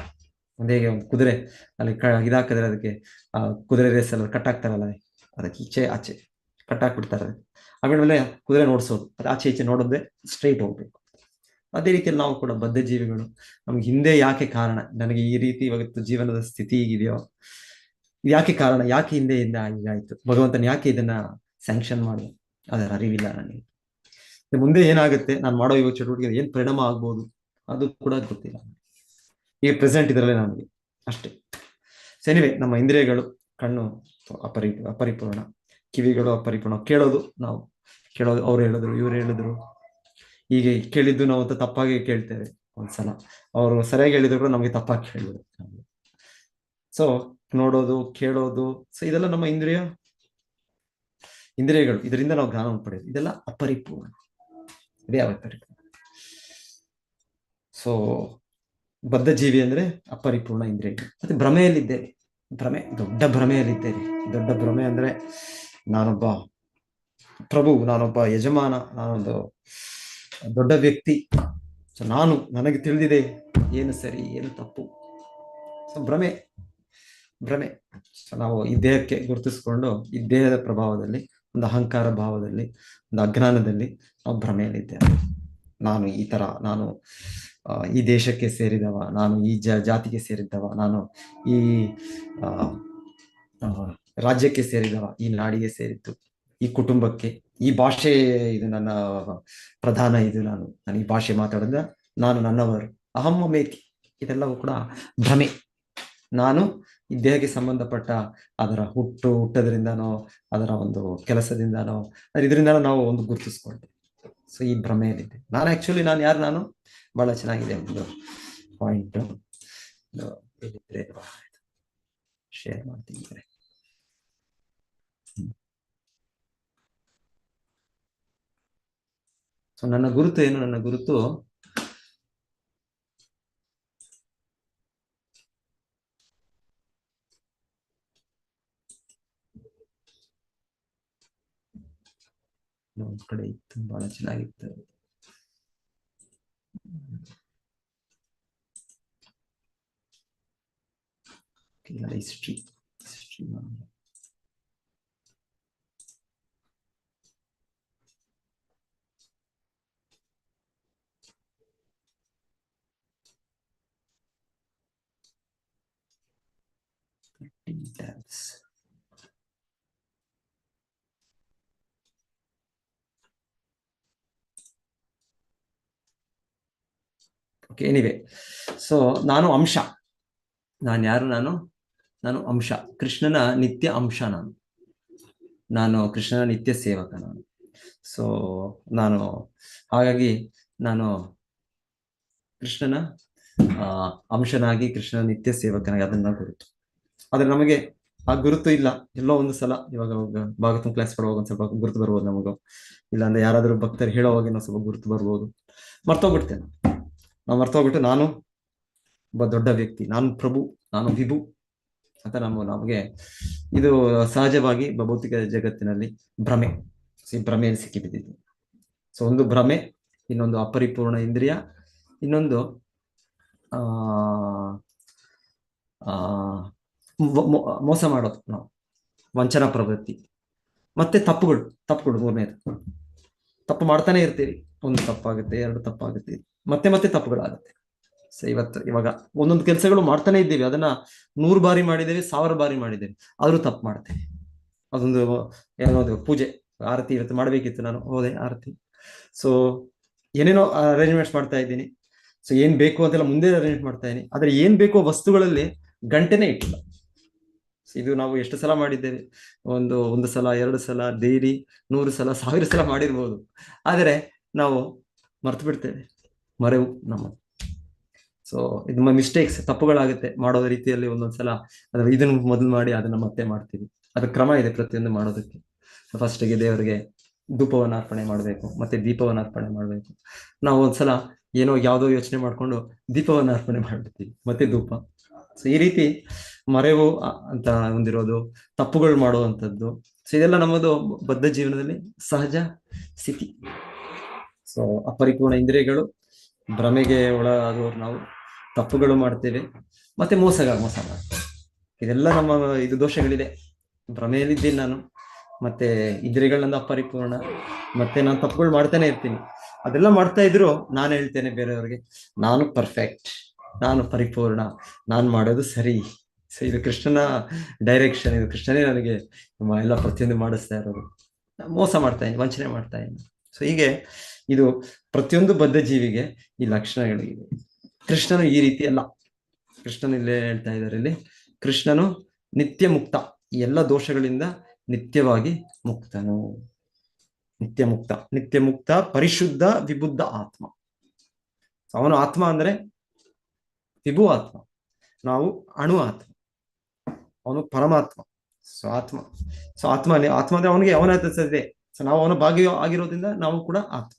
ಹೇಗೆ ಒಂದು ಕುದುರೆ ಅಲ್ಲಿ ಇದಾಕಿದ್ರೆ ಅದಕ್ಕೆ ಆ ಕುದುರೆ ರೇಸಲ್ಲಿ ಕಟ್ಟಾಕ್ತಾರಲ್ಲ, ಅದಕ್ಕೆ ಈಚೆ ಆಚೆ ಕಟ್ಟಾಕ್ಬಿಡ್ತಾರೆ. ಆಮೇಲೆ ಕುದುರೆ ನೋಡ್ಸೋದು, ಅದು ಆಚೆ ಈಚೆ ನೋಡೋದೇ ಸ್ಟ್ರೈಟ್ ಹೋಗ್ಬೇಕು. ಅದೇ ರೀತಿಯಲ್ಲಿ ನಾವು ಕೂಡ ಬದ್ಧ ಜೀವಿಗಳು. ನಮ್ಗೆ ಹಿಂದೆ ಯಾಕೆ ಕಾರಣ, ನನಗೆ ಈ ರೀತಿ ಇವತ್ತು ಜೀವನದ ಸ್ಥಿತಿ ಇದೆಯೋ, ಯಾಕೆ ಕಾರಣ, ಯಾಕೆ ಹಿಂದೆಯಿಂದ ಹೀಗಾಯ್ತು, ಭಗವಂತನ ಯಾಕೆ ಇದನ್ನ ಸ್ಯಾಂಕ್ಷನ್ ಮಾಡಿದ, ಅದರ ಅರಿವಿಲ್ಲ ನನಗೆ. ಮುಂದೆ ಏನಾಗುತ್ತೆ, ನಾನು ಮಾಡೋ ಇವಾಗ ಚಟುವಟಿಕೆ ಏನ್ ಪರಿಣಾಮ ಆಗ್ಬೋದು ಅದು ಕೂಡ ಗೊತ್ತಿಲ್ಲ. ಈಗ ಪ್ರೆಸೆಂಟ್ ಇದರಲ್ಲೇ ನನಗೆ ಅಷ್ಟೇ. ಸೊ ಎನಿವೆ, ನಮ್ಮ ಇಂದ್ರಿಯಗಳು, ಕಣ್ಣು ಅಪರಿಪೂರ್ಣ, ಕಿವಿಗಳು ಅಪರಿಪೂರ್ಣ. ಕೇಳೋದು ಅವ್ರು ಹೇಳಿದ್ರು, ಇವ್ರು ಹೇಳಿದ್ರು, ಹೀಗೆ ಕೇಳಿದ್ದು ನಾವು ಅಂತ ತಪ್ಪಾಗಿ ಕೇಳ್ತೇವೆ. ಒಂದ್ಸಲ ಅವರು ಸರಿಯಾಗಿ ಹೇಳಿದ್ರು ಕೂಡ ನಮಗೆ ತಪ್ಪಾಗಿ ಹೇಳಿದ್ರು. ಸೊ ನೋಡೋದು, ಕೇಳೋದು, ಸೊ ಇದೆಲ್ಲ ನಮ್ಮ ಇಂದ್ರಿಯಗಳು. ಇದರಿಂದ ನಾವು ಜ್ಞಾನವನ್ನು ಪಡೆಯೋದು. ಇದೆಲ್ಲ ಅಪರಿಪೂರ್ಣ. ಇದೇ ಅಪರಿಪೂರ್ಣ. ಸೊ ಬದ್ಧ ಜೀವಿ ಅಂದ್ರೆ ಅಪರಿಪೂರ್ಣ ಇಂದ್ರಿಯಗಳು. ಮತ್ತೆ ಭ್ರಮೆಯಲ್ಲಿದ್ದೇವೆ. ದೊಡ್ಡ ಭ್ರಮೆಯಲ್ಲಿದ್ದೇವೆ. ದೊಡ್ಡ ಭ್ರಮೆ ಅಂದ್ರೆ ನಾನೊಬ್ಬ ಪ್ರಭು, ನಾನೊಬ್ಬ ಯಜಮಾನ, ನಾನೊಂದು ದೊಡ್ಡ ವ್ಯಕ್ತಿ. ಸೊ ನನಗೆ ತಿಳಿದಿದೆ ಏನು ಸರಿ ಏನು ತಪ್ಪು. ಸೊ ಭ್ರಮೆ. ಸೊ ನಾವು ಈ ದೇಹಕ್ಕೆ ಗುರುತಿಸ್ಕೊಂಡು ಈ ದೇಹದ ಪ್ರಭಾವದಲ್ಲಿ, ಒಂದು ಅಹಂಕಾರ ಭಾವದಲ್ಲಿ, ಒಂದು ಅಜ್ಞಾನದಲ್ಲಿ ನಾವು ಭ್ರಮೆಯಲ್ಲಿದ್ದೇವೆ. ನಾನು ಈ ತರ, ನಾನು ಈ ದೇಶಕ್ಕೆ ಸೇರಿದವ, ನಾನು ಈ ಜಾತಿಗೆ ಸೇರಿದವ, ನಾನು ಈ ರಾಜ್ಯಕ್ಕೆ ಸೇರಿದವ, ಈ ನಾಡಿಗೆ ಸೇರಿದ್ದು, ಈ ಕುಟುಂಬಕ್ಕೆ, ಈ ಭಾಷೆ ಇದು ನನ್ನ ಪ್ರಧಾನ, ಇದು ನಾನು ಈ ಭಾಷೆ ಮಾತಾಡಿದ ನಾನು ನನ್ನವರು, ಅಹಂ ಮೇತಿ. ಇದೆಲ್ಲವೂ ಕೂಡ ಭ್ರಮೆ. ನಾನು ಈ ದೇಹಕ್ಕೆ ಸಂಬಂಧಪಟ್ಟ ಅದರ ಹುಟ್ಟೋದ್ರಿಂದನೋ, ಅದರ ಒಂದು ಕೆಲಸದಿಂದನೋ, ಇದರಿಂದನೋ ನಾವು ಒಂದು ಗುರುತಿಸ್ಕೊಳ್ತೇವೆ. ಸೊ ಈ ಭ್ರಮೆಯಲ್ಲಿದ್ದೆ ನಾನು. ಆಕ್ಚುಲಿ ನಾನು ಬಹಳ ಚೆನ್ನಾಗಿದೆ ಒಂದು ಪಾಯಿಂಟ್ ಶೇರ್ ಮಾಡ್ತೀನಿ. ಸೊ ನನ್ನ ಗುರುತು ಏನು? ನನ್ನ ಗುರುತು ಒಂದ್ ಕಡೆ ಇತ್ತು, ಬಹಳ ಚೆನ್ನಾಗಿತ್ತು. History tabs. Okay, anyway. So ನಾನು ಅಂಶ. ನಾನು ಯಾರು? ನಾನು ಅಂಶ, ಕೃಷ್ಣನ ನಿತ್ಯ ಅಂಶ. ನಾನು ಕೃಷ್ಣನ ನಿತ್ಯ ಸೇವಕ ನಾನು. ಸೊ ಹಾಗಾಗಿ ನಾನು ಕೃಷ್ಣನ ಅಂಶನಾಗಿ, ಕೃಷ್ಣನ ನಿತ್ಯ ಸೇವಕನಾಗಿ ಅದನ್ನ ಗುರುತು. ಆದ್ರೆ ನಮಗೆ ಆ ಗುರುತು ಇಲ್ಲ. ಎಲ್ಲೋ ಒಂದು ಸಲ ಇವಾಗ ಭಾಗವತ ಕ್ಲಾಸ್ ಕೊಡುವಾಗ ಒಂದ್ ಸ್ವಲ್ಪ ಗುರುತು ಬರ್ಬೋದು ನಮಗೂ, ಇಲ್ಲಾಂದ್ರೆ ಯಾರಾದ್ರೂ ಭಕ್ತರು ಹೇಳೋವಾಗ ನಾವು ಸ್ವಲ್ಪ ಗುರುತು ಬರ್ಬೋದು. ಮರ್ತೋಗ್ಬಿಡ್ತೇನೆ. ನಾವು ಮರ್ತೋಗ್ಬಿಟ್ಟು ನಾನು ಒಬ್ಬ ದೊಡ್ಡ ವ್ಯಕ್ತಿ, ನಾನು ಪ್ರಭು, ನಾನು ವಿಭು ಅಂತ ನಮಗೆ ಇದು ಸಹಜವಾಗಿ ಭೌತಿಕ ಜಗತ್ತಿನಲ್ಲಿ ಭ್ರಮೆಯಲ್ಲಿ ಸಿಕ್ಕಿಬಿದ್ದಿದ್ದು. ಸೊ ಒಂದು ಭ್ರಮೆ, ಇನ್ನೊಂದು ಅಪರಿಪೂರ್ಣ ಇಂದ್ರಿಯ, ಇನ್ನೊಂದು ಮೋಸ ಮಾಡೋದು, ನಾವು ವಂಚನಾ ಪ್ರವೃತ್ತಿ, ಮತ್ತೆ ತಪ್ಪುಗಳು. ಮೂರನೇದು, ತಪ್ಪು ಮಾಡ್ತಾನೆ ಇರ್ತೀವಿ. ಒಂದು ತಪ್ಪಾಗುತ್ತೆ, ಎರಡು ತಪ್ಪಾಗುತ್ತೆ, ಮತ್ತೆ ತಪ್ಪುಗಳಾಗುತ್ತೆ. ಸೊ ಇವಾಗ ಒಂದೊಂದು ಕೆಲಸಗಳು ಮಾಡ್ತಾನೆ ಇದ್ದೀವಿ, ಅದನ್ನ 100 ಬಾರಿ ಮಾಡಿದ್ದೇವೆ, 1000 ಬಾರಿ ಮಾಡಿದ್ದೇವೆ, ಆದ್ರೂ ತಪ್ಪು ಮಾಡ್ತೇವೆ. ಅದೊಂದು ಏನೋ ಪೂಜೆ ಆರತಿ ಇವತ್ತು ಮಾಡ್ಬೇಕಿತ್ತು, ನಾನು ಹೋದೆ ಆರತಿ. ಸೊ ಏನೇನೋ ಅರೇಂಜ್ಮೆಂಟ್ಸ್ ಮಾಡ್ತಾ ಇದ್ದೀನಿ. ಸೊ ಏನ್ ಬೇಕು ಅಂತೆಲ್ಲ ಮುಂದೆ ಅರೇಂಜ್ ಮಾಡ್ತಾ ಇದ್ದೀನಿ. ಆದ್ರೆ ಏನ್ ಬೇಕೋ ವಸ್ತುಗಳಲ್ಲಿ ಗಂಟೆನೇ ಇಟ್ಟಿಲ್ಲ. ಇದು ನಾವು ಎಷ್ಟು ಸಲ ಮಾಡಿದ್ದೇವೆ, ಒಂದು ಸಲ, 2 ಸಲ, ಡೈಲಿ 100 ಸಲ, 1000 ಸಲ ಮಾಡಿರ್ಬೋದು. ಆದರೆ ನಾವು ಮರ್ತು ಬಿಡ್ತೇವೆ, ಮರೆವು ನಮ್ಮ. ಸೊ ಇದು ಮಿಸ್ಟೇಕ್ಸ್, ತಪ್ಪುಗಳಾಗುತ್ತೆ ಮಾಡೋ ರೀತಿಯಲ್ಲಿ. ಒಂದೊಂದ್ಸಲ ಅದ್ರ ಇದನ್ನು ಮೊದಲು ಮಾಡಿ ಅದನ್ನ ಮತ್ತೆ ಮಾಡ್ತೀವಿ. ಅದ್ರ ಕ್ರಮ ಇದೆ ಪ್ರತಿಯೊಂದು ಮಾಡೋದಕ್ಕೆ. ಫಸ್ಟಿಗೆ ದೇವರಿಗೆ ಧೂಪವನ್ನು ಅರ್ಪಣೆ ಮಾಡಬೇಕು, ಮತ್ತೆ ದೀಪವನ್ನು ಅರ್ಪಣೆ ಮಾಡಬೇಕು. ನಾವು ಒಂದ್ಸಲ ಏನೋ ಯಾವುದೋ ಯೋಚನೆ ಮಾಡ್ಕೊಂಡು ದೀಪವನ್ನು ಅರ್ಪಣೆ ಮಾಡ್ಬಿಡ್ತೀವಿ, ಮತ್ತೆ ಧೂಪ. ಸೊ ಈ ರೀತಿ ಮರೆವು ಅಂತ ಹೊಂದಿರೋದು, ತಪ್ಪುಗಳು ಮಾಡುವಂಥದ್ದು. ಸೊ ಇದೆಲ್ಲ ನಮ್ಮದು ಬದ್ಧ ಜೀವನದಲ್ಲಿ ಸಹಜ ಸ್ಥಿತಿ. ಸೊ ಅಪರಿಪೂರ್ಣ ಇಂದ್ರಿಯಗಳು, ಭ್ರಮೆಗೆ ಒಳಗಾದವರು ನಾವು, ತಪ್ಪುಗಳು ಮಾಡ್ತೇವೆ, ಮತ್ತೆ ಮೋಸ ಮಾಡ್ತೇವೆ. ಇದೆಲ್ಲ ನಮ್ಮ ಇದು ದೋಷಗಳಿದೆ. ಭ್ರಮೆಯಲ್ಲಿದ್ದೀನಿ ನಾನು, ಮತ್ತೆ ಇಂದ್ರಿಯಗಳನ್ನ ಅಪರಿಪೂರ್ಣ, ಮತ್ತೆ ನಾನು ತಪ್ಪುಗಳು ಮಾಡ್ತಾನೆ ಇರ್ತೀನಿ. ಅದೆಲ್ಲ ಮಾಡ್ತಾ ಇದ್ರು ನಾನು ಹೇಳ್ತೇನೆ ಬೇರೆಯವ್ರಿಗೆ, ನಾನು ಪರ್ಫೆಕ್ಟ್, ನಾನು ಪರಿಪೂರ್ಣ, ನಾನು ಮಾಡೋದು ಸರಿ. ಸೊ ಇದು ಕೃಷ್ಣನ ಡೈರೆಕ್ಷನ್, ಇದು ಕೃಷ್ಣನೇ ನನಗೆ ಎಲ್ಲ ಪ್ರತಿಯೊಂದು ಮಾಡಿಸ್ತಾ ಇರೋದು. ಮೋಸ ಮಾಡ್ತಾ ಇದ್ದೀನಿ, ವಂಚನೆ ಮಾಡ್ತಾ ಇದ್ದೀನಿ. ಸೊ ಹೀಗೆ ಇದು ಪ್ರತಿಯೊಂದು ಬದ್ಧ ಜೀವಿಗೆ ಈ ಲಕ್ಷಣಗಳಿವೆ. ಕೃಷ್ಣನು ಈ ರೀತಿ ಅಲ್ಲ. ಕೃಷ್ಣನು ಇಲ್ಲೇ ಹೇಳ್ತಾ ಇದ್ದಾರೆ, ಇಲ್ಲಿ ಕೃಷ್ಣನು ನಿತ್ಯ ಮುಕ್ತ, ಈ ಎಲ್ಲ ದೋಷಗಳಿಂದ ನಿತ್ಯವಾಗಿ ಮುಕ್ತನು. ನಿತ್ಯ ಮುಕ್ತ ಪರಿಶುದ್ಧ ವಿಬುದ್ಧ ಆತ್ಮ. ಅವನು ಆತ್ಮ ಅಂದ್ರೆ ವಿಭು ಆತ್ಮ, ನಾವು ಅಣು ಆತ್ಮ, ಅವನು ಪರಮಾತ್ಮ. ಸೊ ಆತ್ಮ ಅಂದ್ರೆ ಅವನಿಗೆ ಅವನ ಇದೆ. ಸೊ ನಾವು ಅವನ ಭಾಗ್ಯ ಆಗಿರೋದ್ರಿಂದ ನಾವು ಕೂಡ ಆತ್ಮ.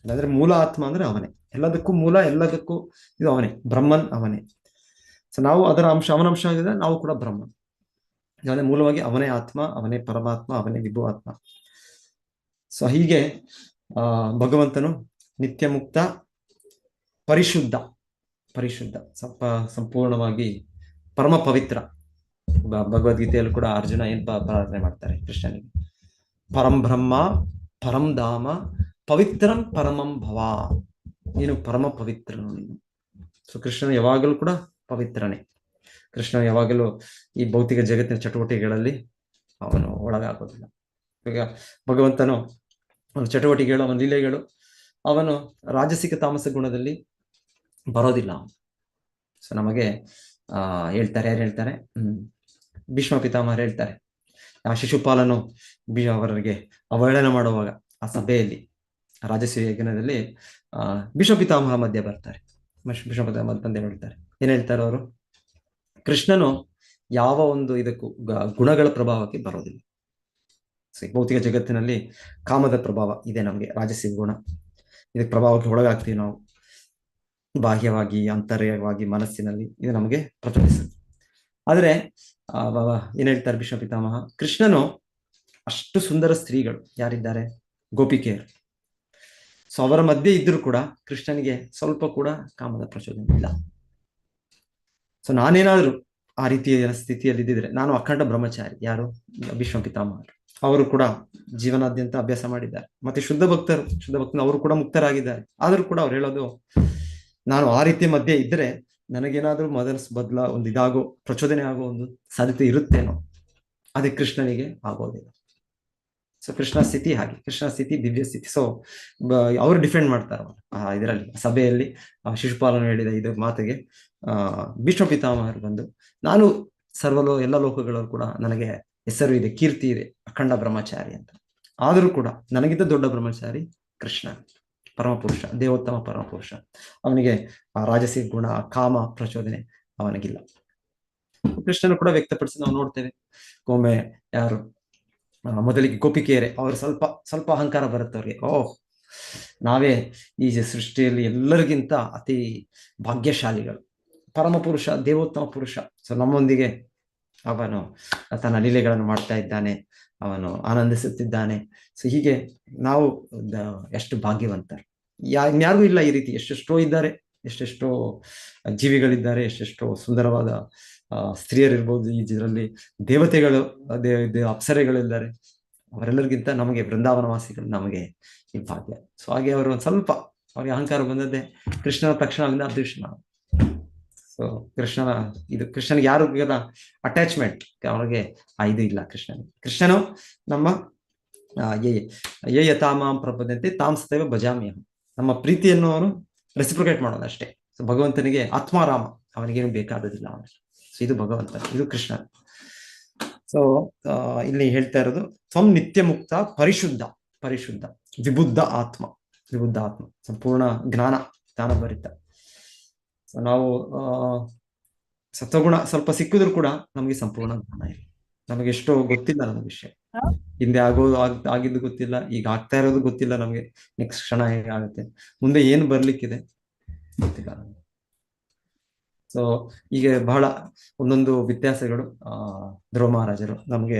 ಅಂದ್ರೆ ಮೂಲ ಆತ್ಮ ಅಂದ್ರೆ ಅವನೇ, ಎಲ್ಲದಕ್ಕೂ ಮೂಲ, ಎಲ್ಲದಕ್ಕೂ ಇದು ಅವನೇ, ಬ್ರಹ್ಮನ್ ಅವನೇ. ಸೊ ನಾವು ಅದರ ಅಂಶ, ಅವನ ಅಂಶ ಆಗಿದೆ, ನಾವು ಕೂಡ ಬ್ರಹ್ಮನ್. ಅಂದ್ರೆ ಮೂಲವಾಗಿ ಅವನೇ ಆತ್ಮ, ಅವನೇ ಪರಮಾತ್ಮ, ಅವನೇ ವಿಭು ಆತ್ಮ. ಸೊ ಹೀಗೆ ಭಗವಂತನು ನಿತ್ಯ ಮುಕ್ತ, ಪರಿಶುದ್ಧ ಸಂಪೂರ್ಣವಾಗಿ ಪರಮ ಪವಿತ್ರ. ಭಗವದ್ಗೀತೆಯಲ್ಲೂ ಕೂಡ ಅರ್ಜುನ ಏನ್ ಪ್ರಾರ್ಥನೆ ಮಾಡ್ತಾರೆ ಕೃಷ್ಣನಿಗೆ, ಪರಂ ಬ್ರಹ್ಮ ಪರಂ ಧಾಮ ಪವಿತ್ರಂ ಪರಮಂ ಭವ. ನೀನು ಪರಮ ಪವಿತ್ರನು ನೀನು. ಸೊ ಕೃಷ್ಣನು ಯಾವಾಗಲೂ ಕೂಡ ಪವಿತ್ರನೇ. ಕೃಷ್ಣ ಯಾವಾಗಲೂ ಈ ಭೌತಿಕ ಜಗತ್ತಿನ ಚಟುವಟಿಕೆಗಳಲ್ಲಿ ಅವನು ಒಳಗಾಗೋದಿಲ್ಲ. ಈಗ ಭಗವಂತನು ಅವನ ಚಟುವಟಿಕೆಗಳು, ಅವನ ಲೀಲೆಗಳು, ಅವನು ರಾಜಸಿಕ ತಾಮಸ ಗುಣದಲ್ಲಿ ಬರೋದಿಲ್ಲ. ಸೊ ನಮಗೆ ಹೇಳ್ತಾರೆ, ಯಾರು ಹೇಳ್ತಾರೆ, ಭೀಷ್ಮ ಪಿತಾಮಹರು ಹೇಳ್ತಾರೆ, ಆ ಶಿಶುಪಾಲನು ಅವರಿಗೆ ಅವಹೇಳನ ಮಾಡುವಾಗ ಆ ಸಭೆಯಲ್ಲಿ ರಾಜಸೂಯ ಯಜ್ಞದಲ್ಲಿ ಭೀಷ್ಮ ಪಿತಾಮಹ ಮಧ್ಯೆ ಬರ್ತಾರೆ. ಭೀಷ್ಮ ಪಿತಾಮಹ ತಂದೆ ಹೇಳ್ತಾರೆ, ಏನ್ ಹೇಳ್ತಾರೆ ಅವರು, ಕೃಷ್ಣನು ಯಾವ ಒಂದು ಇದಕ್ಕೂ ಗುಣಗಳ ಪ್ರಭಾವಕ್ಕೆ ಬರೋದಿಲ್ಲ. ಭೌತಿಕ ಜಗತ್ತಿನಲ್ಲಿ ಕಾಮದ ಪ್ರಭಾವ ಇದೆ ನಮಗೆ, ರಾಜಸಿಕ ಗುಣ, ಇದಕ್ಕೆ ಪ್ರಭಾವಕ್ಕೆ ಒಳಗಾಗ್ತೀವಿ ನಾವು. ಬಾಹ್ಯವಾಗಿ, ಅಂತರ್ಯವಾಗಿ, ಮನಸ್ಸಿನಲ್ಲಿ ಇದು ನಮಗೆ ಪ್ರಚೋದಿಸುತ್ತೆ. ಆದ್ರೆ ಏನ್ ಹೇಳ್ತಾರೆ ಭೀಷ್ಮ ಪಿತಾಮಹ, ಕೃಷ್ಣನು ಅಷ್ಟು ಸುಂದರ ಸ್ತ್ರೀಗಳು ಯಾರಿದ್ದಾರೆ, ಗೋಪಿಕೆಯರು. ಸೊ ಅವರ ಮಧ್ಯೆ ಇದ್ರೂ ಕೂಡ ಕೃಷ್ಣನಿಗೆ ಸ್ವಲ್ಪ ಕೂಡ ಕಾಮದ ಪ್ರಚೋದನೆ ಇಲ್ಲ. ಸೊ ನಾನೇನಾದ್ರು ಆ ರೀತಿಯ ಸ್ಥಿತಿಯಲ್ಲಿ ಇದ್ದಿದ್ರೆ, ನಾನು ಅಖಂಡ ಬ್ರಹ್ಮಚಾರಿ. ಯಾರು, ಭೀಷ್ಮ ಪಿತಾಮಹರು. ಅವರು ಕೂಡ ಜೀವನಾದ್ಯಂತ ಅಭ್ಯಾಸ ಮಾಡಿದ್ದಾರೆ. ಮತ್ತೆ ಶುದ್ಧ ಭಕ್ತರು ಅವರು ಕೂಡ ಮುಕ್ತರಾಗಿದ್ದಾರೆ. ಆದ್ರೂ ಕೂಡ ಅವ್ರು ಹೇಳೋದು, ನಾನು ಆ ರೀತಿಯ ಮಧ್ಯೆ ಇದ್ರೆ ನನಗೇನಾದ್ರೂ ಬದಲ ಒಂದು ಇದಾಗೋ, ಪ್ರಚೋದನೆ ಆಗೋ ಒಂದು ಸಾಧ್ಯತೆ ಇರುತ್ತೇನೋ, ಅದೇ ಕೃಷ್ಣನಿಗೆ ಆಗೋದಿಲ್ಲ. ಸೊ ಕೃಷ್ಣ ಸ್ಥಿತಿ ಹಾಗೆ, ಕೃಷ್ಣ ಸ್ಥಿತಿ ದಿವ್ಯ ಸ್ಥಿತಿ. ಸೊ ಅವರು ಡಿಫೆಂಡ್ ಮಾಡ್ತಾರ ಇದರಲ್ಲಿ ಸಭೆಯಲ್ಲಿ ಶಿಶುಪಾಲನು ಹೇಳಿದ ಇದು ಮಾತಿಗೆ ಭೀಷ್ಮ ಪಿತಾಮಹರು ಬಂದು, ನಾನು ಎಲ್ಲ ಲೋಕಗಳವರು ಕೂಡ ನನಗೆ ಹೆಸರು ಇದೆ, ಕೀರ್ತಿ ಇದೆ, ಅಖಂಡ ಬ್ರಹ್ಮಚಾರಿ ಅಂತ. ಆದರೂ ಕೂಡ ನನಗಿದ್ದ ದೊಡ್ಡ ಬ್ರಹ್ಮಚಾರಿ ಕೃಷ್ಣ, ಪರಮಪುರುಷ, ದೇವೋತ್ತಮ ಪರಮಪುರುಷ. ಅವನಿಗೆ ಆ ರಾಜಸಿಕ ಗುಣ, ಕಾಮ ಪ್ರಚೋದನೆ ಅವನಿಗಿಲ್ಲ. ಕೃಷ್ಣನು ಕೂಡ ವ್ಯಕ್ತಪಡಿಸಿ ನಾವು ನೋಡ್ತೇವೆ. ಒಮ್ಮೆ ಯಾರು ಮೊದಲಿಗೆ ಗೋಪಿಕೆಯರೇ, ಅವರು ಸ್ವಲ್ಪ ಅಹಂಕಾರ ಬರುತ್ತೆ ಅವ್ರಿಗೆ. ನಾವೇ ಈ ಸೃಷ್ಟಿಯಲ್ಲಿ ಎಲ್ಲರಿಗಿಂತ ಅತಿ ಭಾಗ್ಯಶಾಲಿಗಳು, ಪರಮಪುರುಷ, ದೇವೋತ್ತಮ ಪುರುಷ. ಸೊ ನಮ್ಮೊಂದಿಗೆ ಅವನು ತನ್ನ ಲೀಲೆಗಳನ್ನು ಮಾಡ್ತಾ ಇದ್ದಾನೆ, ಅವನು ಆನಂದಿಸುತ್ತಿದ್ದಾನೆ. ಸೊ ಹೀಗೆ ನಾವು ಎಷ್ಟು ಭಾಗ್ಯವಂತರು, ಇನ್ಯಾರಿಗೂ ಇಲ್ಲ ಈ ರೀತಿ. ಎಷ್ಟೆಷ್ಟೋ ಇದ್ದಾರೆ, ಎಷ್ಟೆಷ್ಟೋ ಜೀವಿಗಳಿದ್ದಾರೆ, ಎಷ್ಟೆಷ್ಟೋ ಸುಂದರವಾದ ಸ್ತ್ರೀಯರಿರ್ಬೋದು ಈ ಇದರಲ್ಲಿ, ದೇವತೆಗಳು, ಅಪ್ಸರೆಗಳಿದ್ದಾರೆ. ಅವರೆಲ್ಲರಿಗಿಂತ ನಮಗೆ ಬೃಂದಾವನ ವಾಸಿಗಳು ನಮಗೆ ಈ ಭಾಗ್ಯ. ಸೊ ಹಾಗೆ ಅವರು ಸ್ವಲ್ಪ ಅವ್ರಿಗೆ ಅಹಂಕಾರ ಬಂದದ್ದೇ ಕೃಷ್ಣನ ತಕ್ಷಣ ಅದೃಷ್ಟ. ಸೊ ಕೃಷ್ಣನ ಇದು ಕೃಷ್ಣನಿಗೆ ಯಾರು ಅಟ್ಯಾಚ್ಮೆಂಟ್ ಅವ್ರಿಗೆ ಇದು ಇಲ್ಲ. ಕೃಷ್ಣನು ನಮ್ಮ ಯೇ ಯಥಾಮಾಂ ಪ್ರಪದ್ಯಂತೆ ತಾಂ ಸತೈವ ಭಜಾಮಿ ಅಹಂ. ನಮ್ಮ ಪ್ರೀತಿಯನ್ನು ಅವನು ರೆಸಿಪ್ರಿಕೇಟ್ ಮಾಡೋದು ಅಷ್ಟೇ. ಸೊ ಭಗವಂತನಿಗೆ ಆತ್ಮಾರಾಮ, ಅವನಿಗೇನು ಬೇಕಾದದಿಲ್ಲ ಅವನಿಗೆ. ಸೊ ಇದು ಭಗವಂತ, ಇದು ಕೃಷ್ಣ. ಸೊ ಇಲ್ಲಿ ಹೇಳ್ತಾ ಇರೋದು ತ್ವಂ ನಿತ್ಯ ಮುಕ್ತ ಪರಿಶುದ್ಧ ವಿಬುದ್ಧ ಆತ್ಮ, ಸಂಪೂರ್ಣ ಜ್ಞಾನಭರಿತ. ಸೊ ನಾವು ಸತ್ವಗುಣ ಸ್ವಲ್ಪ ಸಿಕ್ಕಿದ್ರು ಕೂಡ ನಮಗೆ ಸಂಪೂರ್ಣ ಜ್ಞಾನ ಇಲ್ಲ. ನಮಗೆ ಎಷ್ಟೋ ಗೊತ್ತಿಲ್ಲ ನಮ್ಗೆ ವಿಷಯ, ಹಿಂದೆ ಆಗಿದ್ದು ಗೊತ್ತಿಲ್ಲ, ಈಗ ಆಗ್ತಾ ಇರೋದು ಗೊತ್ತಿಲ್ಲ ನಮ್ಗೆ, ನೆಕ್ಸ್ಟ್ ಕ್ಷಣ ಹೇಗಾಗುತ್ತೆ, ಮುಂದೆ ಏನು ಬರ್ಲಿಕ್ಕಿದೆ ಗೊತ್ತಿಲ್ಲ ನಮ್ಗೆ. ಸೊ ಈಗ ಬಹಳ ಒಂದೊಂದು ವ್ಯತ್ಯಾಸಗಳು ಧ್ರುವ ಮಹಾರಾಜರು ನಮ್ಗೆ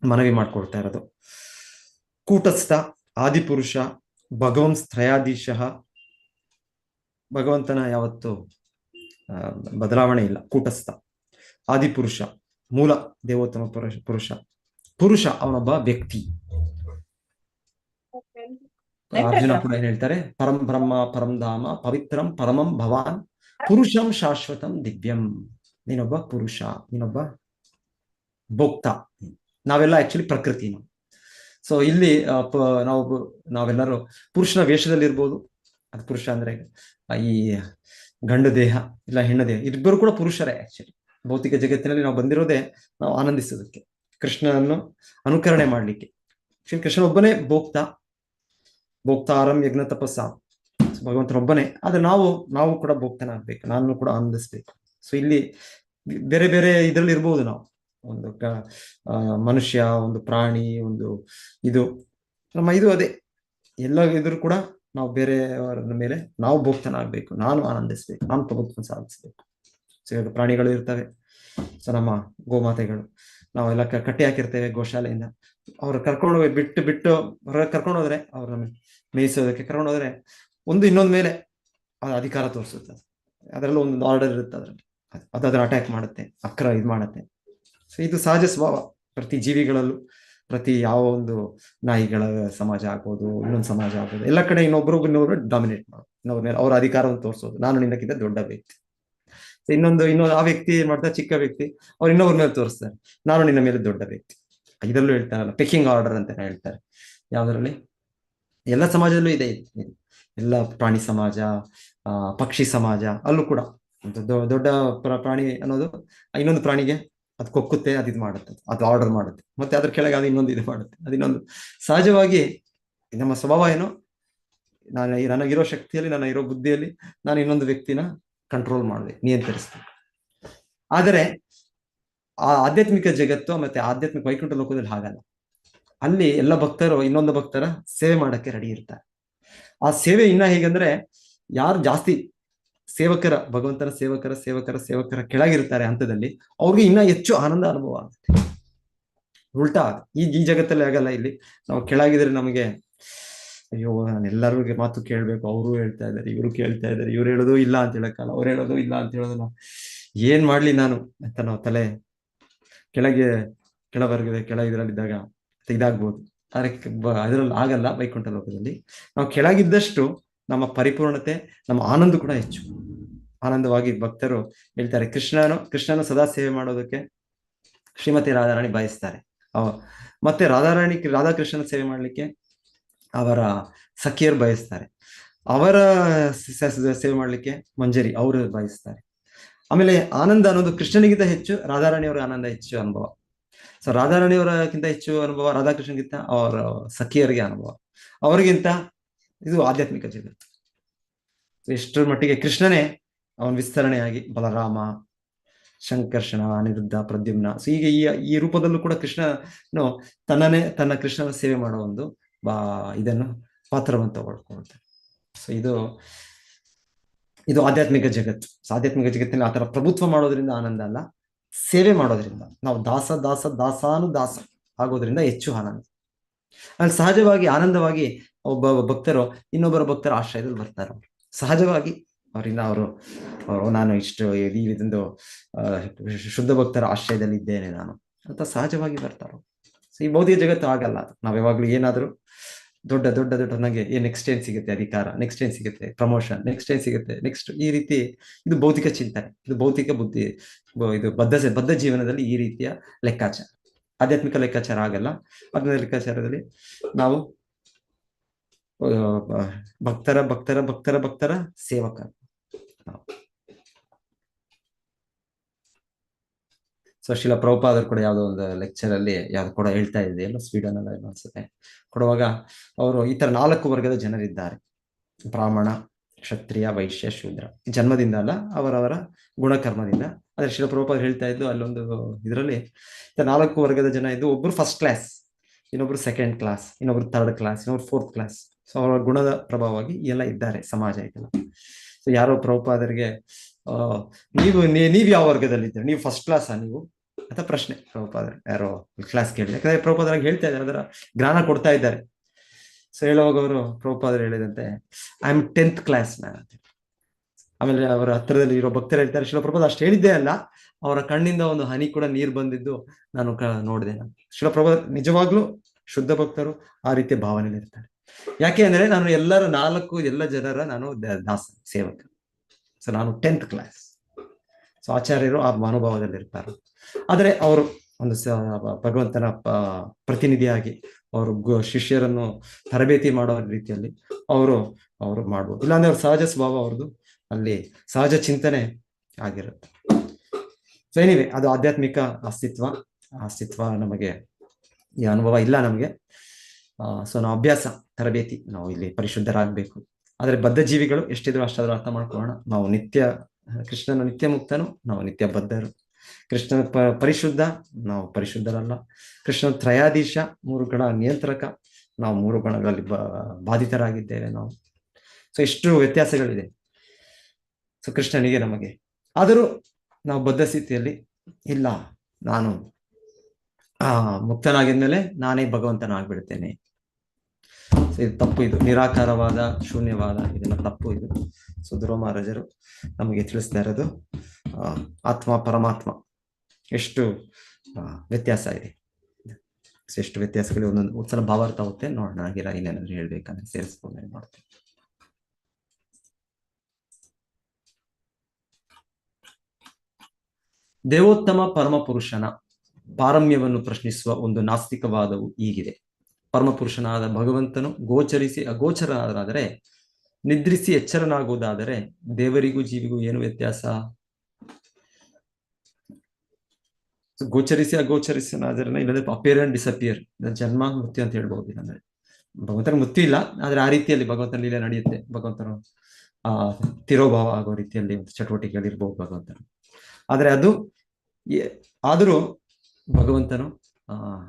ಮನವಿ ಮಾಡ್ಕೊಡ್ತಾ ಇರೋದು. ಕೂಟಸ್ಥ ಆದಿಪುರುಷ ಭಗವಂತ್ರಯಾಧೀಶ, ಭಗವಂತನ ಯಾವತ್ತು ಬದಲಾವಣೆ ಇಲ್ಲ. ಕೂಟಸ್ಥ ಆದಿಪುರುಷ, ಮೂಲ ದೇವೋತ್ತಮ ಪುರುಷ ಅವನೊಬ್ಬ ವ್ಯಕ್ತಿ. ಅರ್ಜುನ ಕೂಡ ಏನ್ ಹೇಳ್ತಾರೆ, ಪರಂ ಬ್ರಹ್ಮ ಪರಂ ಧಾಮ ಪವಿತ್ರಂ ಪರಮಂ ಭವಾನ್ ಪುರುಷಂ ಶಾಶ್ವತಂ ದಿವ್ಯಂ. ನೀನೊಬ್ಬ ಪುರುಷ, ನೀನೊಬ್ಬ ಭೋಕ್ತ, ನಾವೆಲ್ಲ ಆಕ್ಚುಲಿ ಪ್ರಕೃತಿ. ಸೊ ಇಲ್ಲಿ ನಾವೆಲ್ಲರೂ ಪುರುಷನ ವೇಷದಲ್ಲಿ ಇರ್ಬೋದು. ಅದು ಪುರುಷ ಅಂದ್ರೆ ಈ ಗಂಡು ದೇಹ ಇಲ್ಲ ಹೆಣ್ಣು ದೇಹ, ಇಬ್ಬರು ಕೂಡ ಪುರುಷರೇ. ಆಕ್ಚುಲಿ ಭೌತಿಕ ಜಗತ್ತಿನಲ್ಲಿ ನಾವು ಬಂದಿರೋದೇ ನಾವು ಆನಂದಿಸೋದಕ್ಕೆ, ಕೃಷ್ಣನನ್ನು ಅನುಕರಣೆ ಮಾಡ್ಲಿಕ್ಕೆ. ಕೃಷ್ಣ ಒಬ್ಬನೇ ಭೋಕ್ತಾರಂ ಯಜ್ಞ ತಪಸ್ಸ, ಭಗವಂತನೊಬ್ಬನೇ. ಆದ್ರೆ ನಾವು ಕೂಡ ಭೋಕ್ತನಾಗ್ಬೇಕು, ನಾನು ಕೂಡ ಆನಂದಿಸ್ಬೇಕು. ಸೊ ಇಲ್ಲಿ ಬೇರೆ ಬೇರೆ ಇದ್ರಲ್ಲಿ ಇರ್ಬೋದು ನಾವು, ಒಂದು ಮನುಷ್ಯ, ಒಂದು ಪ್ರಾಣಿ, ಒಂದು ಇದು ನಮ್ಮ ಇದು ಅದೇ ಎಲ್ಲ ಇದ್ರು ಕೂಡ ನಾವು ಬೇರೆಯವರ ಮೇಲೆ ನಾವು ಭೋಕ್ತನಾಗ್ಬೇಕು, ನಾನು ಆನಂದಿಸ್ಬೇಕು, ನಾನು ಪ್ರಭುತ್ವ ಸಾಧಿಸ್ಬೇಕು. ಸೊ ಇವಾಗ ಪ್ರಾಣಿಗಳು ಇರ್ತವೆ. ಸೊ ನಮ್ಮ ಗೋಮಾತೆಗಳು ನಾವೆಲ್ಲ ಕಟ್ಟಿ ಹಾಕಿರ್ತೇವೆ ಗೋಶಾಲೆಯಿಂದ. ಅವ್ರು ಕರ್ಕೊಂಡೋಗಿ ಬಿಟ್ಟು ಹೊರಗೆ ಕರ್ಕೊಂಡೋದ್ರೆ, ಅವ್ರನ್ನ ಮೇಯಿಸೋದಕ್ಕೆ ಕರ್ಕೊಂಡೋದ್ರೆ ಒಂದು ಇನ್ನೊಂದ್ ಮೇಲೆ ಅಧಿಕಾರ ತೋರಿಸುತ್ತೆ. ಅದರಲ್ಲೂ ಒಂದು ಆರ್ಡರ್ ಇರುತ್ತೆ, ಅದರಲ್ಲಿ ಅದರ ಅಟ್ಯಾಕ್ ಮಾಡುತ್ತೆ, ಇದು ಮಾಡುತ್ತೆ. ಸೊ ಇದು ಸಹಜ ಸ್ವಭಾವ ಪ್ರತಿ ಜೀವಿಗಳಲ್ಲೂ. ಪ್ರತಿ ಯಾವ ಒಂದು ನಾಯಿಗಳ ಸಮಾಜ ಆಗ್ಬೋದು, ಇನ್ನೊಂದು ಸಮಾಜ ಆಗ್ಬೋದು, ಎಲ್ಲ ಕಡೆ ಇನ್ನೊಬ್ರು ಡಾಮಿನೇಟ್ ಮಾಡೋದು, ಇನ್ನೊಬ್ರ ಮೇಲೆ ಅವ್ರ ಅಧಿಕಾರವನ್ನು ತೋರಿಸೋದು, ನಾನು ನಿನ್ನಕ್ಕಿಂತ ದೊಡ್ಡ ವ್ಯಕ್ತಿ. ಇನ್ನೊಂದು ಆ ವ್ಯಕ್ತಿ ಏನ್ ಮಾಡ್ತಾರೆ, ಚಿಕ್ಕ ವ್ಯಕ್ತಿ, ಅವ್ರು ಇನ್ನೊಬ್ರ ಮೇಲೆ ತೋರಿಸ್ತಾರೆ, ನಾನು ನಿನ್ನ ಮೇಲೆ ದೊಡ್ಡ ವ್ಯಕ್ತಿ. ಇದರಲ್ಲೂ ಹೇಳ್ತಾರಲ್ಲ ಪೆಕ್ಕಿಂಗ್ ಆರ್ಡರ್ ಅಂತ ಹೇಳ್ತಾರೆ. ಯಾವ್ದ್ರಲ್ಲಿ? ಎಲ್ಲ ಸಮಾಜದಲ್ಲೂ ಇದೆ. ಎಲ್ಲ ಪ್ರಾಣಿ ಸಮಾಜ, ಪಕ್ಷಿ ಸಮಾಜ, ಅಲ್ಲೂ ಕೂಡ ದೊಡ್ಡ ಪ್ರಾಣಿ ಅನ್ನೋದು ಇನ್ನೊಂದು ಪ್ರಾಣಿಗೆ ಅದು ಕೊಕ್ಕುತ್ತೆ, ಅದು ಮಾಡುತ್ತೆ, ಅದು ಆರ್ಡರ್ ಮಾಡುತ್ತೆ, ಮತ್ತೆ ಅದ್ರ ಕೆಳಗೆ ಅದು ಇನ್ನೊಂದು ಇದು ಮಾಡುತ್ತೆ, ಅದು ಇನ್ನೊಂದು. ಸಹಜವಾಗಿ ನಮ್ಮ ಸ್ವಭಾವ ಏನು, ನನಗಿರೋ ಶಕ್ತಿಯಲ್ಲಿ, ನನಗಿರೋ ಬುದ್ಧಿಯಲ್ಲಿ ನಾನು ಇನ್ನೊಂದು ವ್ಯಕ್ತಿನ ಕಂಟ್ರೋಲ್ ಮಾಡಬೇಕು, ನಿಯಂತ್ರಿಸ್ಬೇಕು. ಆದರೆ ಆ ಆಧ್ಯಾತ್ಮಿಕ ಜಗತ್ತು ಮತ್ತೆ ಆಧ್ಯಾತ್ಮಿಕ ವೈಕುಂಠ ಲೋಕದಲ್ಲಿ ಹಾಗಲ್ಲ. ಅಲ್ಲಿ ಎಲ್ಲ ಭಕ್ತರು ಇನ್ನೊಂದು ಭಕ್ತರ ಸೇವೆ ಮಾಡಕ್ಕೆ ರೆಡಿ ಇರ್ತಾರೆ. ಆ ಸೇವೆ ಇನ್ನ ಹೇಗಂದ್ರೆ, ಯಾರು ಜಾಸ್ತಿ ಸೇವಕರ, ಭಗವಂತನ ಸೇವಕರ ಕೆಳಗಿರ್ತಾರೆ ಹಂತದಲ್ಲಿ, ಅವ್ರಿಗೆ ಇನ್ನ ಹೆಚ್ಚು ಆನಂದ ಅನುಭವ ಆಗುತ್ತೆ. ಉಲ್ಟಾ ಈ ಜಗತ್ತಲ್ಲಿ ಆಗಲ್ಲ. ಇಲ್ಲಿ ನಾವು ಕೆಳಗಿದ್ರೆ ನಮಗೆ ಅಯ್ಯೋ, ನಾನು ಎಲ್ಲರಿಗೂ ಮಾತು ಕೇಳ್ಬೇಕು, ಅವರು ಹೇಳ್ತಾ ಇದ್ದಾರೆ, ಇವರು ಕೇಳ್ತಾ ಇದ್ದಾರೆ, ಇವ್ರು ಹೇಳೋದು ಇಲ್ಲ ಅಂತ ಹೇಳಕ್ಕಲ್ಲ, ಅವ್ರು ಹೇಳೋದು ಇಲ್ಲ ಅಂತ ಹೇಳೋದು, ನಾವು ಏನ್ ಮಾಡ್ಲಿ ನಾನು ಅಂತ ನಾವು ತಲೆ ಕೆಳಗಿದ್ರಲ್ಲಿದ್ದಾಗ ಇದಾಗ್ಬೋದು. ಆದ್ರೆ ಅದರಲ್ಲಿ ಆಗಲ್ಲ. ವೈಕುಂಠ ಲೋಕದಲ್ಲಿ ನಾವು ಕೆಳಗಿದ್ದಷ್ಟು ನಮ್ಮ ಪರಿಪೂರ್ಣತೆ, ನಮ್ಮ ಆನಂದ ಕೂಡ ಹೆಚ್ಚು. ಆನಂದವಾಗಿ ಭಕ್ತರು ಹೇಳ್ತಾರೆ, ಕೃಷ್ಣನು ಸದಾ ಸೇವೆ ಮಾಡೋದಕ್ಕೆ ಶ್ರೀಮತಿ ರಾಧಾರಾಣಿ ಬಯಸ್ತಾರೆ. ಮತ್ತೆ ರಾಧಾಕೃಷ್ಣನ ಸೇವೆ ಮಾಡ್ಲಿಕ್ಕೆ ಅವರ ಸಖಿಯರು ಬಯಸ್ತಾರೆ. ಅವರ ಸೇವೆ ಮಾಡ್ಲಿಕ್ಕೆ ಮಂಜರಿ ಅವರು ಬಯಸ್ತಾರೆ. ಆಮೇಲೆ ಆನಂದ ಅನ್ನೋದು ಕೃಷ್ಣನಿಗಿಂತ ಹೆಚ್ಚು ರಾಧಾರಾಣಿಯವರ ಆನಂದ ಹೆಚ್ಚು ಅನುಭವ. ಸೊ ರಾಧಾರಾಣಿಯವರಕ್ಕಿಂತ ಹೆಚ್ಚು ಅನುಭವ ರಾಧಾಕೃಷ್ಣಗಿಂತ ಅವರ ಸಖಿಯರಿಗೆ ಅನುಭವ. ಅವರಿಗಿಂತ ಇದು ಆಧ್ಯಾತ್ಮಿಕ ಜಗತ್ತು. ಎಷ್ಟರ ಮಟ್ಟಿಗೆ ಕೃಷ್ಣನೇ ಅವನ ವಿಸ್ತರಣೆಯಾಗಿ ಬಲರಾಮ, ಸಂಕರ್ಷಣ, ಅನಿರುದ್ಧ, ಪ್ರದ್ಯುಮ್ನ, ಸೊ ಈಗ ಈ ರೂಪದಲ್ಲೂ ಕೂಡ ಕೃಷ್ಣನು ತನ್ನ ಕೃಷ್ಣನ ಸೇವೆ ಮಾಡೋ ಒಂದು ಇದನ್ನು ಪಾತ್ರವನ್ನು ತಗೊಳ್ಕೊಳ್ತಾರೆ. ಸೊ ಇದು ಆಧ್ಯಾತ್ಮಿಕ ಜಗತ್ತು. ಆಧ್ಯಾತ್ಮಿಕ ಜಗತ್ತಿನಲ್ಲಿ ಆತರ ಪ್ರಭುತ್ವ ಮಾಡೋದ್ರಿಂದ ಆನಂದ ಅಲ್ಲ, ಸೇವೆ ಮಾಡೋದ್ರಿಂದ ನಾವು ದಾಸಾನುದಾಸ ಆಗೋದ್ರಿಂದ ಹೆಚ್ಚು ಆನಂದ. ಅಲ್ಲಿ ಸಹಜವಾಗಿ ಆನಂದವಾಗಿ ಒಬ್ಬ ಭಕ್ತರು ಇನ್ನೊಬ್ಬರ ಭಕ್ತರ ಆಶ್ರಯದಲ್ಲಿ ಬರ್ತಾರೆ. ಸಹಜವಾಗಿ ಅವರು ನಾನು ಇಷ್ಟು ಇದೊಂದು ಶುದ್ಧ ಭಕ್ತರ ಆಶ್ರಯದಲ್ಲಿ ಇದ್ದೇನೆ ನಾನು ಅಂತ ಸಹಜವಾಗಿ ಬರ್ತಾರೆ. ಸೊ ಈ ಭೌತಿಕ ಜಗತ್ತು ಆಗಲ್ಲ. ಅದು ನಾವ್ ಯಾವಾಗ್ಲೂ ಏನಾದ್ರು ದೊಡ್ಡ ದೊಡ್ಡ ದೊಡ್ಡ ನನಗೆ ನೆಕ್ಸ್ಟ್ ಏನ್ ಸಿಗುತ್ತೆ ಅಧಿಕಾರ, ನೆಕ್ಸ್ಟ್ ಏನ್ ಸಿಗುತ್ತೆ ಪ್ರಮೋಷನ್, ನೆಕ್ಸ್ಟ್ ಏನ್ ಸಿಗುತ್ತೆ ನೆಕ್ಸ್ಟ್, ಈ ರೀತಿ ಇದು ಭೌತಿಕ ಚಿಂತನೆ, ಇದು ಭೌತಿಕ ಬುದ್ಧಿ, ಇದು ಬದ್ಧ ಜೀವನದಲ್ಲಿ ಈ ರೀತಿಯ ಲೆಕ್ಕಾಚಾರ. ಆಧ್ಯಾತ್ಮಿಕ ಲೆಕ್ಕಾಚಾರ ಆಗಲ್ಲ. ಆಧ್ಯಾತ್ಮಿಕ ಲೆಕ್ಕಾಚಾರದಲ್ಲಿ ನಾವು ಭಕ್ತರ ಭಕ್ತರ ಭಕ್ತರ ಭಕ್ತರ ಸೇವಕ. ಸೊ ಶ್ರೀಲ ಪ್ರಭುಪಾದರು ಕೂಡ ಯಾವುದೋ ಒಂದು ಲೆಕ್ಚರ್ ಅಲ್ಲಿ ಯಾವ್ದು ಕೂಡ ಹೇಳ್ತಾ ಇದೆ, ಎಲ್ಲ ಸ್ವೀಡನ್ ಅಲ್ಲ ಅನ್ಸುತ್ತೆ, ಕೊಡುವಾಗ ಅವರು ಈ ತರ 4 ವರ್ಗದ ಜನರಿದ್ದಾರೆ: ಬ್ರಾಹ್ಮಣ, ಕ್ಷತ್ರಿಯ, ವೈಶ್ಯ, ಶೂದ್ರ. ಜನ್ಮದಿಂದ ಅಲ್ಲ, ಅವರವರ ಗುಣಕರ್ಮದಿಂದ. ಆದ್ರೆ ಶ್ರೀಲ ಪ್ರಭುಪಾದರು ಹೇಳ್ತಾ ಇದ್ದು ಅಲ್ಲೊಂದು ಇದರಲ್ಲಿ 4 ವರ್ಗದ ಜನ ಇದ್ದು, ಒಬ್ರು ಫಸ್ಟ್ ಕ್ಲಾಸ್, ಇನ್ನೊಬ್ರು ಸೆಕೆಂಡ್ ಕ್ಲಾಸ್, ಇನ್ನೊಬ್ರು ಥರ್ಡ್ ಕ್ಲಾಸ್, ಇನ್ನೊಬ್ರು ಫೋರ್ತ್ ಕ್ಲಾಸ್. ಸೊ ಅವರ ಗುಣದ ಪ್ರಭಾವವಾಗಿ ಎಲ್ಲ ಇದ್ದಾರೆ ಸಮಾಜ ಇದೆಲ್ಲ. ಸೊ ಯಾರೋ ಪ್ರಭುಪಾದರಿಗೆ ನೀವ್ ಯಾವ ವರ್ಗದಲ್ಲಿದ್ದೀರಿ, ನೀವು ಫಸ್ಟ್ ಕ್ಲಾಸಾ ನೀವು ಅಂತ ಪ್ರಶ್ನೆ ಪ್ರಭುಪಾದರು ಯಾರೋ ಕ್ಲಾಸ್ ಕೇಳಿದೆ. ಯಾಕಂದ್ರೆ ಪ್ರಭುಪಾದರಾಗಿ ಹೇಳ್ತಾ ಇದ್ದಾರೆ, ಅದರ ಜ್ಞಾನ ಕೊಡ್ತಾ ಇದ್ದಾರೆ. ಸೊ ಹೇಳುವಾಗ ಅವರು ಪ್ರಭುಪಾದರು ಹೇಳಿದಂತೆ I am 10th class man ಅಂತ. ಆಮೇಲೆ ಅವರ ಹತ್ತಿರದಲ್ಲಿ ಇರೋ ಭಕ್ತರು ಹೇಳ್ತಾರೆ, ಶ್ರೀಲ ಪ್ರಭುಪಾದ ಅಷ್ಟು ಹೇಳಿದ್ದೇ ಅಲ್ಲ, ಅವರ ಕಣ್ಣಿಂದ ಒಂದು ಹನಿ ಕೂಡ ನೀರು ಬಂದಿದ್ದು ನಾನು ನೋಡಿದೆ. ನಾನು ಶ್ರೀಲ ಪ್ರಭುಪಾದ ನಿಜವಾಗ್ಲೂ ಶುದ್ಧ ಭಕ್ತರು ಆ ರೀತಿಯ ಭಾವನೆಯಲ್ಲಿ ಇರ್ತಾರೆ. ಯಾಕೆ ಅಂದ್ರೆ ನಾನು ಎಲ್ಲ ಜನರ ನಾನು ದಾಸ ಸೇವಕ. ಸೊ ನಾನು 10th ಕ್ಲಾಸ್. ಸೊ ಆಚಾರ್ಯರು ಆ ಮನೋಭಾವದಲ್ಲಿ ಇರ್ತಾರೆ. ಆದರೆ ಅವರು ಒಂದು ಭಗವಂತನ ಪ್ರತಿನಿಧಿಯಾಗಿ ಅವರು ಶಿಷ್ಯರನ್ನು ತರಬೇತಿ ಮಾಡೋ ರೀತಿಯಲ್ಲಿ ಅವರು ಮಾಡ್ಬೋದು. ಇಲ್ಲಾಂದ್ರೆ ಅವ್ರ ಸಹಜ ಸ್ವಭಾವ ಅವ್ರದ್ದು ಅಲ್ಲಿ ಸಹಜ ಚಿಂತನೆ ಆಗಿರುತ್ತೆ. ಸೊ ಎನಿವೆ, ಅದು ಆಧ್ಯಾತ್ಮಿಕ ಅಸ್ತಿತ್ವ ನಮಗೆ ಈ ಅನುಭವ ಇಲ್ಲ ನಮಗೆ. ಸೊ ನಾವು ಅಭ್ಯಾಸ ತರಬೇತಿ, ನಾವು ಇಲ್ಲಿ ಪರಿಶುದ್ಧರಾಗಬೇಕು. ಆದರೆ ಬದ್ಧ ಜೀವಿಗಳು ಎಷ್ಟಿದ್ರು ಅಷ್ಟಾದ್ರೂ ಅರ್ಥ ಮಾಡ್ಕೊಳ್ಳೋಣ. ನಾವು ಕೃಷ್ಣನ ನಿತ್ಯ ಮುಕ್ತನು, ನಾವು ನಿತ್ಯ ಬದ್ಧರು. ಕೃಷ್ಣನ ಪರಿಶುದ್ಧ, ನಾವು ಪರಿಶುದ್ಧರಲ್ಲ. ಕೃಷ್ಣನ ತ್ರಯಾಧೀಶ, 3 ಗಣ ನಿಯಂತ್ರಕ, ನಾವು 3 ಗಣಗಳಲ್ಲಿ ಬಾಧಿತರಾಗಿದ್ದೇವೆ ನಾವು. ಸೊ ಎಷ್ಟು ವ್ಯತ್ಯಾಸಗಳಿದೆ ಸೊ ಕೃಷ್ಣನಿಗೆ ನಮಗೆ. ಆದರೂ ನಾವು ಬದ್ಧ ಸ್ಥಿತಿಯಲ್ಲಿ ಇಲ್ಲ, ನಾನು ಮುಕ್ತನಾಗಿದ್ಮೇಲೆ ನಾನೇ ಭಗವಂತನಾಗ್ಬಿಡ್ತೇನೆ. ಇದು ತಪ್ಪು, ಇದು ನಿರಾಕಾರವಾದ, ಶೂನ್ಯವಾದ, ಇದೆಲ್ಲ ತಪ್ಪು. ಇದು ಸೊ ಧ್ರುವ ಮಹಾರಾಜರು ನಮಗೆ ತಿಳಿಸ್ತಾ ಇರೋದು ಆತ್ಮ ಪರಮಾತ್ಮ ಎಷ್ಟು ವ್ಯತ್ಯಾಸ ಇದೆ. ಎಷ್ಟು ವ್ಯತ್ಯಾಸಗಳು ಒಂದೊಂದು ಸಲ ಭಾವಾರ್ಥ ಆಗುತ್ತೆ. ನೋಡೋಣ, ಹಾಗೆ ಇನ್ನೇನಾದ್ರು ಹೇಳ್ಬೇಕಂದ್ರೆ ಸೇರಿಸ್ಕೊಂಡು ಮಾಡ್ತೇನೆ. ದೇವೋತ್ತಮ ಪರಮಪುರುಷನ ಪಾರಮ್ಯವನ್ನು ಪ್ರಶ್ನಿಸುವ ಒಂದು ನಾಸ್ತಿಕವಾದವು ಹೀಗಿದೆ: ಪರಮಪುರುಷನಾದ ಭಗವಂತನು ಗೋಚರಿಸಿ ಅಗೋಚರನಾದರೆ, ನಿದ್ರಿಸಿ ಎಚ್ಚರನಾಗುವುದಾದರೆ ದೇವರಿಗೂ ಜೀವಿಗೂ ಏನು ವ್ಯತ್ಯಾಸ? ಗೋಚರಿಸಿ ಅಗೋಚರಿಸನಾದರೆ ಇಲ್ಲದೆ ಅಪಿಯರ್ ಅಂಡ್ ಡಿಸಪಿಯರ್, ಜನ್ಮ ಮೃತ್ಯು ಅಂತ ಹೇಳ್ಬಹುದು. ಇಲ್ಲಾಂದ್ರೆ ಭಗವಂತನ ಮೃತ್ಯು ಇಲ್ಲ, ಆದ್ರೆ ಆ ರೀತಿಯಲ್ಲಿ ಭಗವಂತನ ಲೀಲೆ ನಡೆಯುತ್ತೆ. ಭಗವಂತನು ತಿರೋಭಾವ ಆಗೋ ರೀತಿಯಲ್ಲಿ ಚಟುವಟಿಕೆಗಳಿರ್ಬಹುದು ಭಗವಂತನು. ಆದ್ರೆ ಆದರೂ ಭಗವಂತನು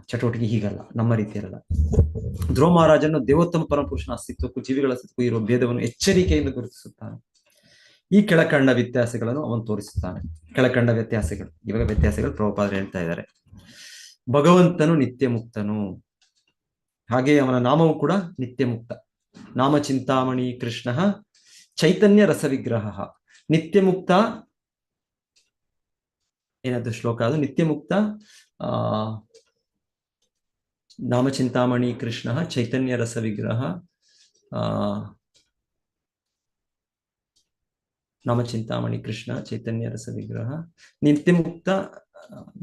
ಚಟುವಟಿಕೆ ಹೀಗಲ್ಲ, ನಮ್ಮ ರೀತಿಯಲ್ಲ. ಧ್ರುವ ಮಹಾರಾಜನು ದೇವೋತ್ತಮ ಪರಮಪುರುಷನ ಅಸ್ತಿತ್ವಕ್ಕೂ ಜೀವಿಗಳ ಅಸ್ತಿತ್ವಕ್ಕೂ ಇರುವ ಭೇದವನ್ನು ಎಚ್ಚರಿಕೆಯಿಂದ ಗುರುತಿಸುತ್ತಾನೆ. ಈ ಕೆಳಕಂಡ ವ್ಯತ್ಯಾಸಗಳನ್ನು ಅವನು ತೋರಿಸುತ್ತಾನೆ. ಕೆಳಕಂಡ ವ್ಯತ್ಯಾಸಗಳು, ಇವಾಗ ವ್ಯತ್ಯಾಸಗಳು ಪ್ರಭುಪಾದರು ಹೇಳ್ತಾ ಇದ್ದಾರೆ. ಭಗವಂತನು ನಿತ್ಯ ಮುಕ್ತನು, ಹಾಗೆ ಅವನ ನಾಮವು ಕೂಡ ನಿತ್ಯ ಮುಕ್ತ. ನಾಮ ಚಿಂತಾಮಣಿ ಕೃಷ್ಣ ಚೈತನ್ಯ ರಸವಿಗ್ರಹ. ನಿತ್ಯ ಮುಕ್ತ ಏನಾದ್ರು ಶ್ಲೋಕ ಅದು, ನಿತ್ಯ ಮುಕ್ತ ನಾಮ ಚಿಂತಾಮಣಿ ಕೃಷ್ಣ ಚೈತನ್ಯ ರಸ ವಿಗ್ರಹ. ನಾಮ ಚಿಂತಾಮಣಿ ಕೃಷ್ಣ ಚೈತನ್ಯ ರಸ ವಿಗ್ರಹ. ನಿತ್ಯ ಮುಕ್ತ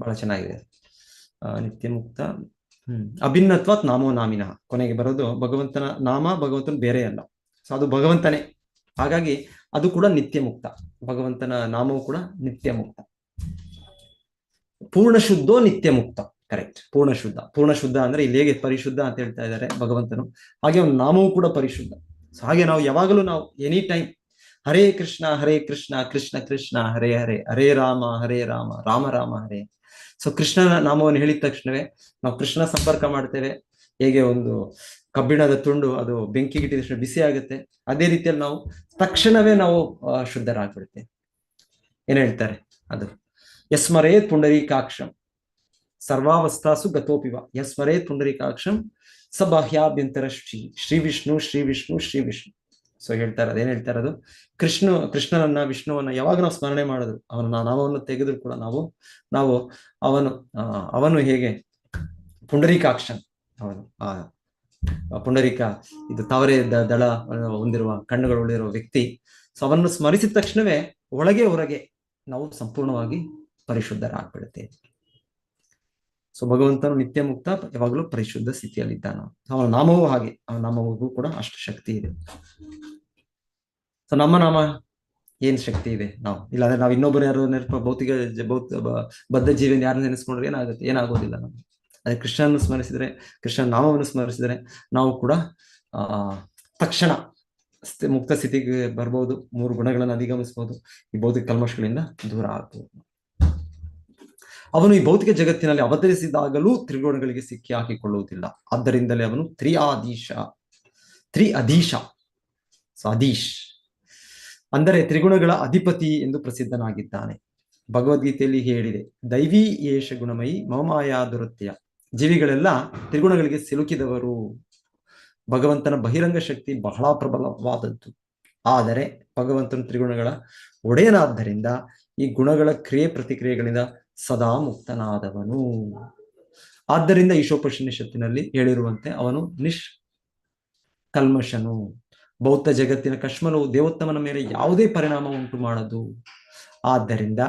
ಬಹಳ ಚೆನ್ನಾಗಿದೆ. ನಿತ್ಯ ಮುಕ್ತ ಅಭಿನ್ನತ್ವಾತ್ ನಾಮೋ ನಾಮಿನಃ. ಕೊನೆಗೆ ಬರೋದು ಭಗವಂತನ ನಾಮ, ಭಗವಂತನ ಬೇರೆ ಅಲ್ಲ, ಸೊ ಅದು ಭಗವಂತನೇ. ಹಾಗಾಗಿ ಅದು ಕೂಡ ನಿತ್ಯ ಮುಕ್ತ. ಭಗವಂತನ ನಾಮವು ಕೂಡ ನಿತ್ಯ ಮುಕ್ತ. ಪೂರ್ಣ ಶುದ್ಧೋ ನಿತ್ಯ ಮುಕ್ತ. ಕರೆಕ್ಟ್, ಪೂರ್ಣ ಶುದ್ಧ ಅಂದ್ರೆ ಇಲ್ಲಿ ಹೇಗೆ ಪರಿಶುದ್ಧ ಅಂತ ಹೇಳ್ತಾ ಇದ್ದಾರೆ ಭಗವಂತನು, ಹಾಗೆ ಅವನ ನಾಮವೂ ಕೂಡ ಪರಿಶುದ್ಧ. ಸೊ ಹಾಗೆ ನಾವು ಯಾವಾಗಲೂ ನಾವು ಎನಿ ಟೈಮ್ ಹರೇ ಕೃಷ್ಣ ಕೃಷ್ಣ ಕೃಷ್ಣ ಹರೇ ಹರೇ, ಹರೇ ರಾಮ ರಾಮ ರಾಮ ಹರೇ. ಸೊ ಕೃಷ್ಣನ ನಾಮವನ್ನು ಹೇಳಿದ ತಕ್ಷಣವೇ ನಾವು ಕೃಷ್ಣ ಸಂಪರ್ಕ ಮಾಡ್ತೇವೆ. ಹೇಗೆ ಒಂದು ಕಬ್ಬಿಣದ ತುಂಡು ಅದು ಬೆಂಕಿಗಿಟ್ಟಿದ ತಕ್ಷಣ ಬಿಸಿ ಆಗುತ್ತೆ, ಅದೇ ರೀತಿಯಲ್ಲಿ ನಾವು ತಕ್ಷಣವೇ ನಾವು ಶುದ್ಧರಾಗ್ಬಿಡ್ತೇವೆ. ಏನ್ ಹೇಳ್ತಾರೆ ಅದು, ಯಸ್ಮರೇತ್ ಪುಂಡರೀಕಾಕ್ಷಂ ಸರ್ವಾವಸ್ಥಾಸು ಗತೋಪಿವ, ಯಸ್ಮರೇತ್ ಪುಂಡರೀಕಾಕ್ಷಂ ಸಬಾಹ್ಯಾಭ್ಯಂತರ ಶ್ರೀ ವಿಷ್ಣು ಶ್ರೀ ವಿಷ್ಣು ಶ್ರೀ ವಿಷ್ಣು. ಸೊ ಹೇಳ್ತಾರೆ, ಅದೇನ್ ಹೇಳ್ತಾರೆ ಅದು, ಕೃಷ್ಣನನ್ನ ವಿಷ್ಣುವನ್ನ ಯಾವಾಗ ನಾವು ಸ್ಮರಣೆ ಮಾಡಿದ್ರು, ಅವನ ನಾಮವನ್ನು ತೆಗೆದ್ರು ಕೂಡ ನಾವು ಅವನು ಹೇಗೆ ಪುಂಡರೀಕಾಕ್ಷನ್, ಅವನು ಪುಂಡರೀಕ ಇದು ತಾವರೆ ದಳ ಹೊಂದಿರುವ ಕಣ್ಣುಗಳು ಹೊಂದಿರುವ ವ್ಯಕ್ತಿ. ಸೊ ಅವನ್ನು ಸ್ಮರಿಸಿದ ತಕ್ಷಣವೇ ಒಳಗೆ ಹೊರಗೆ ನಾವು ಸಂಪೂರ್ಣವಾಗಿ ಪರಿಶುದ್ಧರಾಗ್ಬಿಡುತ್ತೇವೆ. ಸೊ ಭಗವಂತನು ನಿತ್ಯ ಮುಕ್ತ, ಯಾವಾಗಲೂ ಪರಿಶುದ್ಧ ಸ್ಥಿತಿಯಲ್ಲಿದ್ದಾನ. ಅವನ ನಾಮವೂ ಹಾಗೆ, ಅವನ ನಾಮವೂ ಕೂಡ ಅಷ್ಟು ಶಕ್ತಿ ಇದೆ. ಸೊ ನಮ್ಮ ನಾಮ ಏನ್ ಶಕ್ತಿ ಇದೆ? ನಾವು ಇಲ್ಲಾಂದ್ರೆ ನಾವು ಇನ್ನೊಬ್ಬರು ಯಾರು ಭೌತಿಕ ಬದ್ಧ ಜೀವಿಯನ್ನು ಯಾರು ನೆನೆಸ್ಕೊಂಡ್ರೆ ಏನಾಗುತ್ತೆ? ಏನಾಗೋದಿಲ್ಲ. ನಮ್ಗೆ ಅದೇ ಕೃಷ್ಣನ ಸ್ಮರಿಸಿದ್ರೆ, ಕೃಷ್ಣನ ನಾಮವನ್ನು ಸ್ಮರಿಸಿದ್ರೆ ನಾವು ಕೂಡ ತಕ್ಷಣ ಮುಕ್ತ ಸ್ಥಿತಿಗೆ ಬರ್ಬೋದು. 3 ಗುಣಗಳನ್ನು ಅಧಿಗಮಿಸ್ಬೋದು. ಈ ಭೌತಿಕ ಕಲ್ಮಶಗಳಿಂದ ದೂರ ಆಗ್ಬೋದು. ಅವನು ಈ ಭೌತಿಕ ಜಗತ್ತಿನಲ್ಲಿ ಅವತರಿಸಿದಾಗಲೂ ತ್ರಿಗುಣಗಳಿಗೆ ಸಿಕ್ಕಿ ಹಾಕಿಕೊಳ್ಳುವುದಿಲ್ಲ. ಆದ್ದರಿಂದಲೇ ಅವನು ತ್ರಿಅಧೀಶ. ಸೊ ಅದೀಶ್ ಅಂದರೆ ತ್ರಿಗುಣಗಳ ಅಧಿಪತಿ ಎಂದು ಪ್ರಸಿದ್ಧನಾಗಿದ್ದಾನೆ. ಭಗವದ್ಗೀತೆಯಲ್ಲಿ ಹೇಳಿದೆ, ದೈವೀ ಏಷ ಗುಣಮಯಿ ಮಮಮಾಯಾ ದುರತ್ಯ. ಜೀವಿಗಳೆಲ್ಲ ತ್ರಿಗುಣಗಳಿಗೆ ಸಿಲುಕಿದವರು. ಭಗವಂತನ ಬಹಿರಂಗ ಶಕ್ತಿ ಬಹಳ ಪ್ರಬಲವಾದದ್ದು. ಆದರೆ ಭಗವಂತನ ತ್ರಿಗುಣಗಳ ಒಡೆಯನಾದ್ದರಿಂದ ಈ ಗುಣಗಳ ಕ್ರಿಯೆ ಪ್ರತಿಕ್ರಿಯೆಗಳಿಂದ ಸದಾ ಮುಕ್ತನಾದವನು. ಆದ್ದರಿಂದ ಈಶೋಪನಿಷತ್ತಿನಲ್ಲಿ ಹೇಳಿರುವಂತೆ ಅವನು ನಿಷ್ಕಲ್ಮಶನು. ಭೌತ ಜಗತ್ತಿನ ಕಶ್ಮಲವು ದೇವೋತ್ತಮನ ಮೇಲೆ ಯಾವುದೇ ಪರಿಣಾಮ ಉಂಟು ಮಾಡದು. ಆದ್ದರಿಂದ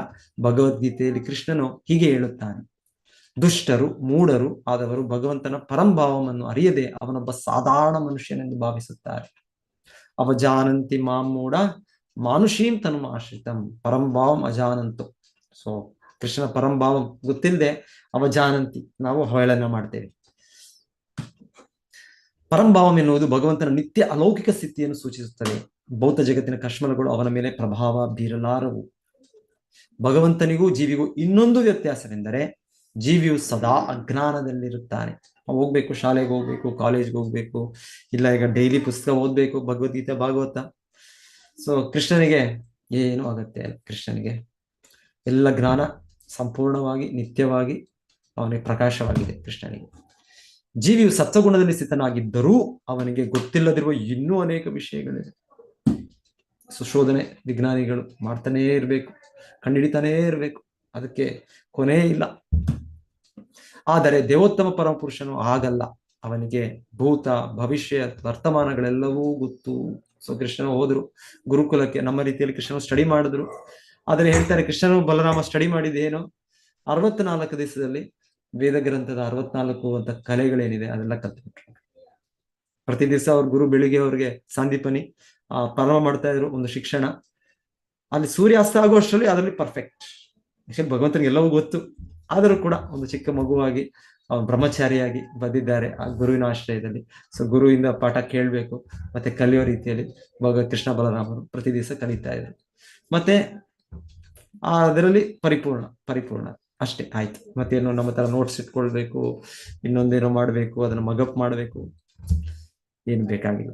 ಭಗವದ್ಗೀತೆಯಲ್ಲಿ ಕೃಷ್ಣನು ಹೀಗೆ ಹೇಳುತ್ತಾನೆ, ದುಷ್ಟರು ಮೂಢರು ಆದವರು ಭಗವಂತನ ಪರಂಭಾವವನ್ನು ಅರಿಯದೆ ಅವನೊಬ್ಬ ಸಾಧಾರಣ ಮನುಷ್ಯನೆಂದು ಭಾವಿಸುತ್ತಾರೆ. ಅವಜಾನಂತಿ ಮಾಮೂಢ ಮಾನುಷೀಂ ತನುಮಾಶ್ರಿತಂ ಪರಂಭಾವಂ ಅಜಾನಂತು. ಸೊ ಕೃಷ್ಣನ ಪರಂಭಾವಂ ಗೊತ್ತಿಲ್ಲದೆ ಅವಜಾನಂತಿ, ನಾವು ಅವಹೇಳನ ಮಾಡ್ತೇವೆ. ಪರಂಭಾವಂ ಎನ್ನುವುದು ಭಗವಂತನ ನಿತ್ಯ ಅಲೌಕಿಕ ಸ್ಥಿತಿಯನ್ನು ಸೂಚಿಸುತ್ತದೆ. ಭೌತ ಜಗತ್ತಿನ ಕಶ್ಮಲಗಳು ಅವನ ಮೇಲೆ ಪ್ರಭಾವ ಬೀರಲಾರವು. ಭಗವಂತನಿಗೂ ಜೀವಿಗೂ ಇನ್ನೊಂದು ವ್ಯತ್ಯಾಸವೆಂದರೆ ಜೀವಿಯು ಸದಾ ಅಜ್ಞಾನದಲ್ಲಿರುತ್ತಾನೆ. ಹೋಗ್ಬೇಕು, ಶಾಲೆಗೆ ಹೋಗ್ಬೇಕು, ಕಾಲೇಜ್ಗೆ ಹೋಗ್ಬೇಕು, ಇಲ್ಲ ಈಗ ಡೈಲಿ ಪುಸ್ತಕ ಓದ್ಬೇಕು, ಭಗವದ್ಗೀತೆ ಭಾಗವತ. ಸೊ ಕೃಷ್ಣನಿಗೆ ಏನು ಅಗತ್ಯ ಇಲ್ಲ. ಕೃಷ್ಣನಿಗೆ ಎಲ್ಲ ಜ್ಞಾನ ಸಂಪೂರ್ಣವಾಗಿ ನಿತ್ಯವಾಗಿ ಅವನಿಗೆ ಪ್ರಕಾಶವಾಗಿದೆ. ಕೃಷ್ಣನಿಗೆ ಜೀವಿಯು ಸತ್ವಗುಣದಲ್ಲಿ ಸ್ಥಿತನಾಗಿದ್ದರೂ ಅವನಿಗೆ ಗೊತ್ತಿಲ್ಲದಿರುವ ಇನ್ನೂ ಅನೇಕ ವಿಷಯಗಳಿವೆ. ಸುಶೋಧನೆ ವಿಜ್ಞಾನಿಗಳು ಮಾಡ್ತಾನೇ ಇರಬೇಕು, ಕಂಡುಹಿಡಿತಾನೇ ಇರಬೇಕು, ಅದಕ್ಕೆ ಕೊನೆ ಇಲ್ಲ. ಆದರೆ ದೇವೋತ್ತಮ ಪರಮಪುರುಷನು ಹಾಗಲ್ಲ. ಅವನಿಗೆ ಭೂತ ಭವಿಷ್ಯ ವರ್ತಮಾನಗಳೆಲ್ಲವೂ ಗೊತ್ತು. ಸೊ ಕೃಷ್ಣನು ಹೋದ್ರು ಗುರುಕುಲಕ್ಕೆ, ನಮ್ಮ ರೀತಿಯಲ್ಲಿ ಕೃಷ್ಣನು ಸ್ಟಡಿ ಮಾಡಿದ್ರು. ಆದರೆ ಹೇಳ್ತಾರೆ, ಕೃಷ್ಣನು ಬಲರಾಮ ಸ್ಟಡಿ ಮಾಡಿದ್ದೇನು 64 ದಿವಸದಲ್ಲಿ ವೇದ ಗ್ರಂಥದ 64 ಅಂತ ಕಲೆಗಳೇನಿದೆ ಅದೆಲ್ಲ ಕಲ್ತ್ಬಿಟ್ರು. ಪ್ರತಿ ದಿವಸ ಅವ್ರ ಗುರು ಬೆಳಿಗ್ಗೆ ಅವ್ರಿಗೆ ಸಂದೀಪನಿ ಪ್ರಾರಂಭ ಮಾಡ್ತಾ ಇದ್ರು ಒಂದು ಶಿಕ್ಷಣ. ಅಲ್ಲಿ ಸೂರ್ಯಾಸ್ತ ಆಗುವಷ್ಟರಲ್ಲಿ ಅದರಲ್ಲಿ ಪರ್ಫೆಕ್ಟ್. ಭಗವಂತನಿಗೆ ಎಲ್ಲವೂ ಗೊತ್ತು. ಆದರೂ ಕೂಡ ಒಂದು ಚಿಕ್ಕ ಮಗುವಾಗಿ ಬ್ರಹ್ಮಚಾರಿಯಾಗಿ ಬಂದಿದ್ದಾರೆ ಆ ಗುರುವಿನ ಆಶ್ರಯದಲ್ಲಿ. ಸೊ ಗುರುವಿಂದ ಪಾಠ ಕೇಳಬೇಕು ಮತ್ತೆ ಕಲಿಯೋ ರೀತಿಯಲ್ಲಿ ಕೃಷ್ಣ ಬಲರಾಮರು ಪ್ರತಿ ದಿವಸ ಕಲಿತಾ ಇದ್ರು. ಮತ್ತೆ ಅದರಲ್ಲಿ ಪರಿಪೂರ್ಣ ಅಷ್ಟೇ ಆಯ್ತು. ಮತ್ತೇನು ನಮ್ಮ ತರ ನೋಟ್ಸ್ ಇಟ್ಕೊಳ್ಬೇಕು, ಇನ್ನೊಂದೇನೋ ಮಾಡ್ಬೇಕು, ಅದನ್ನ ಮಗಪ್ ಮಾಡ್ಬೇಕು, ಏನು ಬೇಕಾಗಿಲ್ಲ.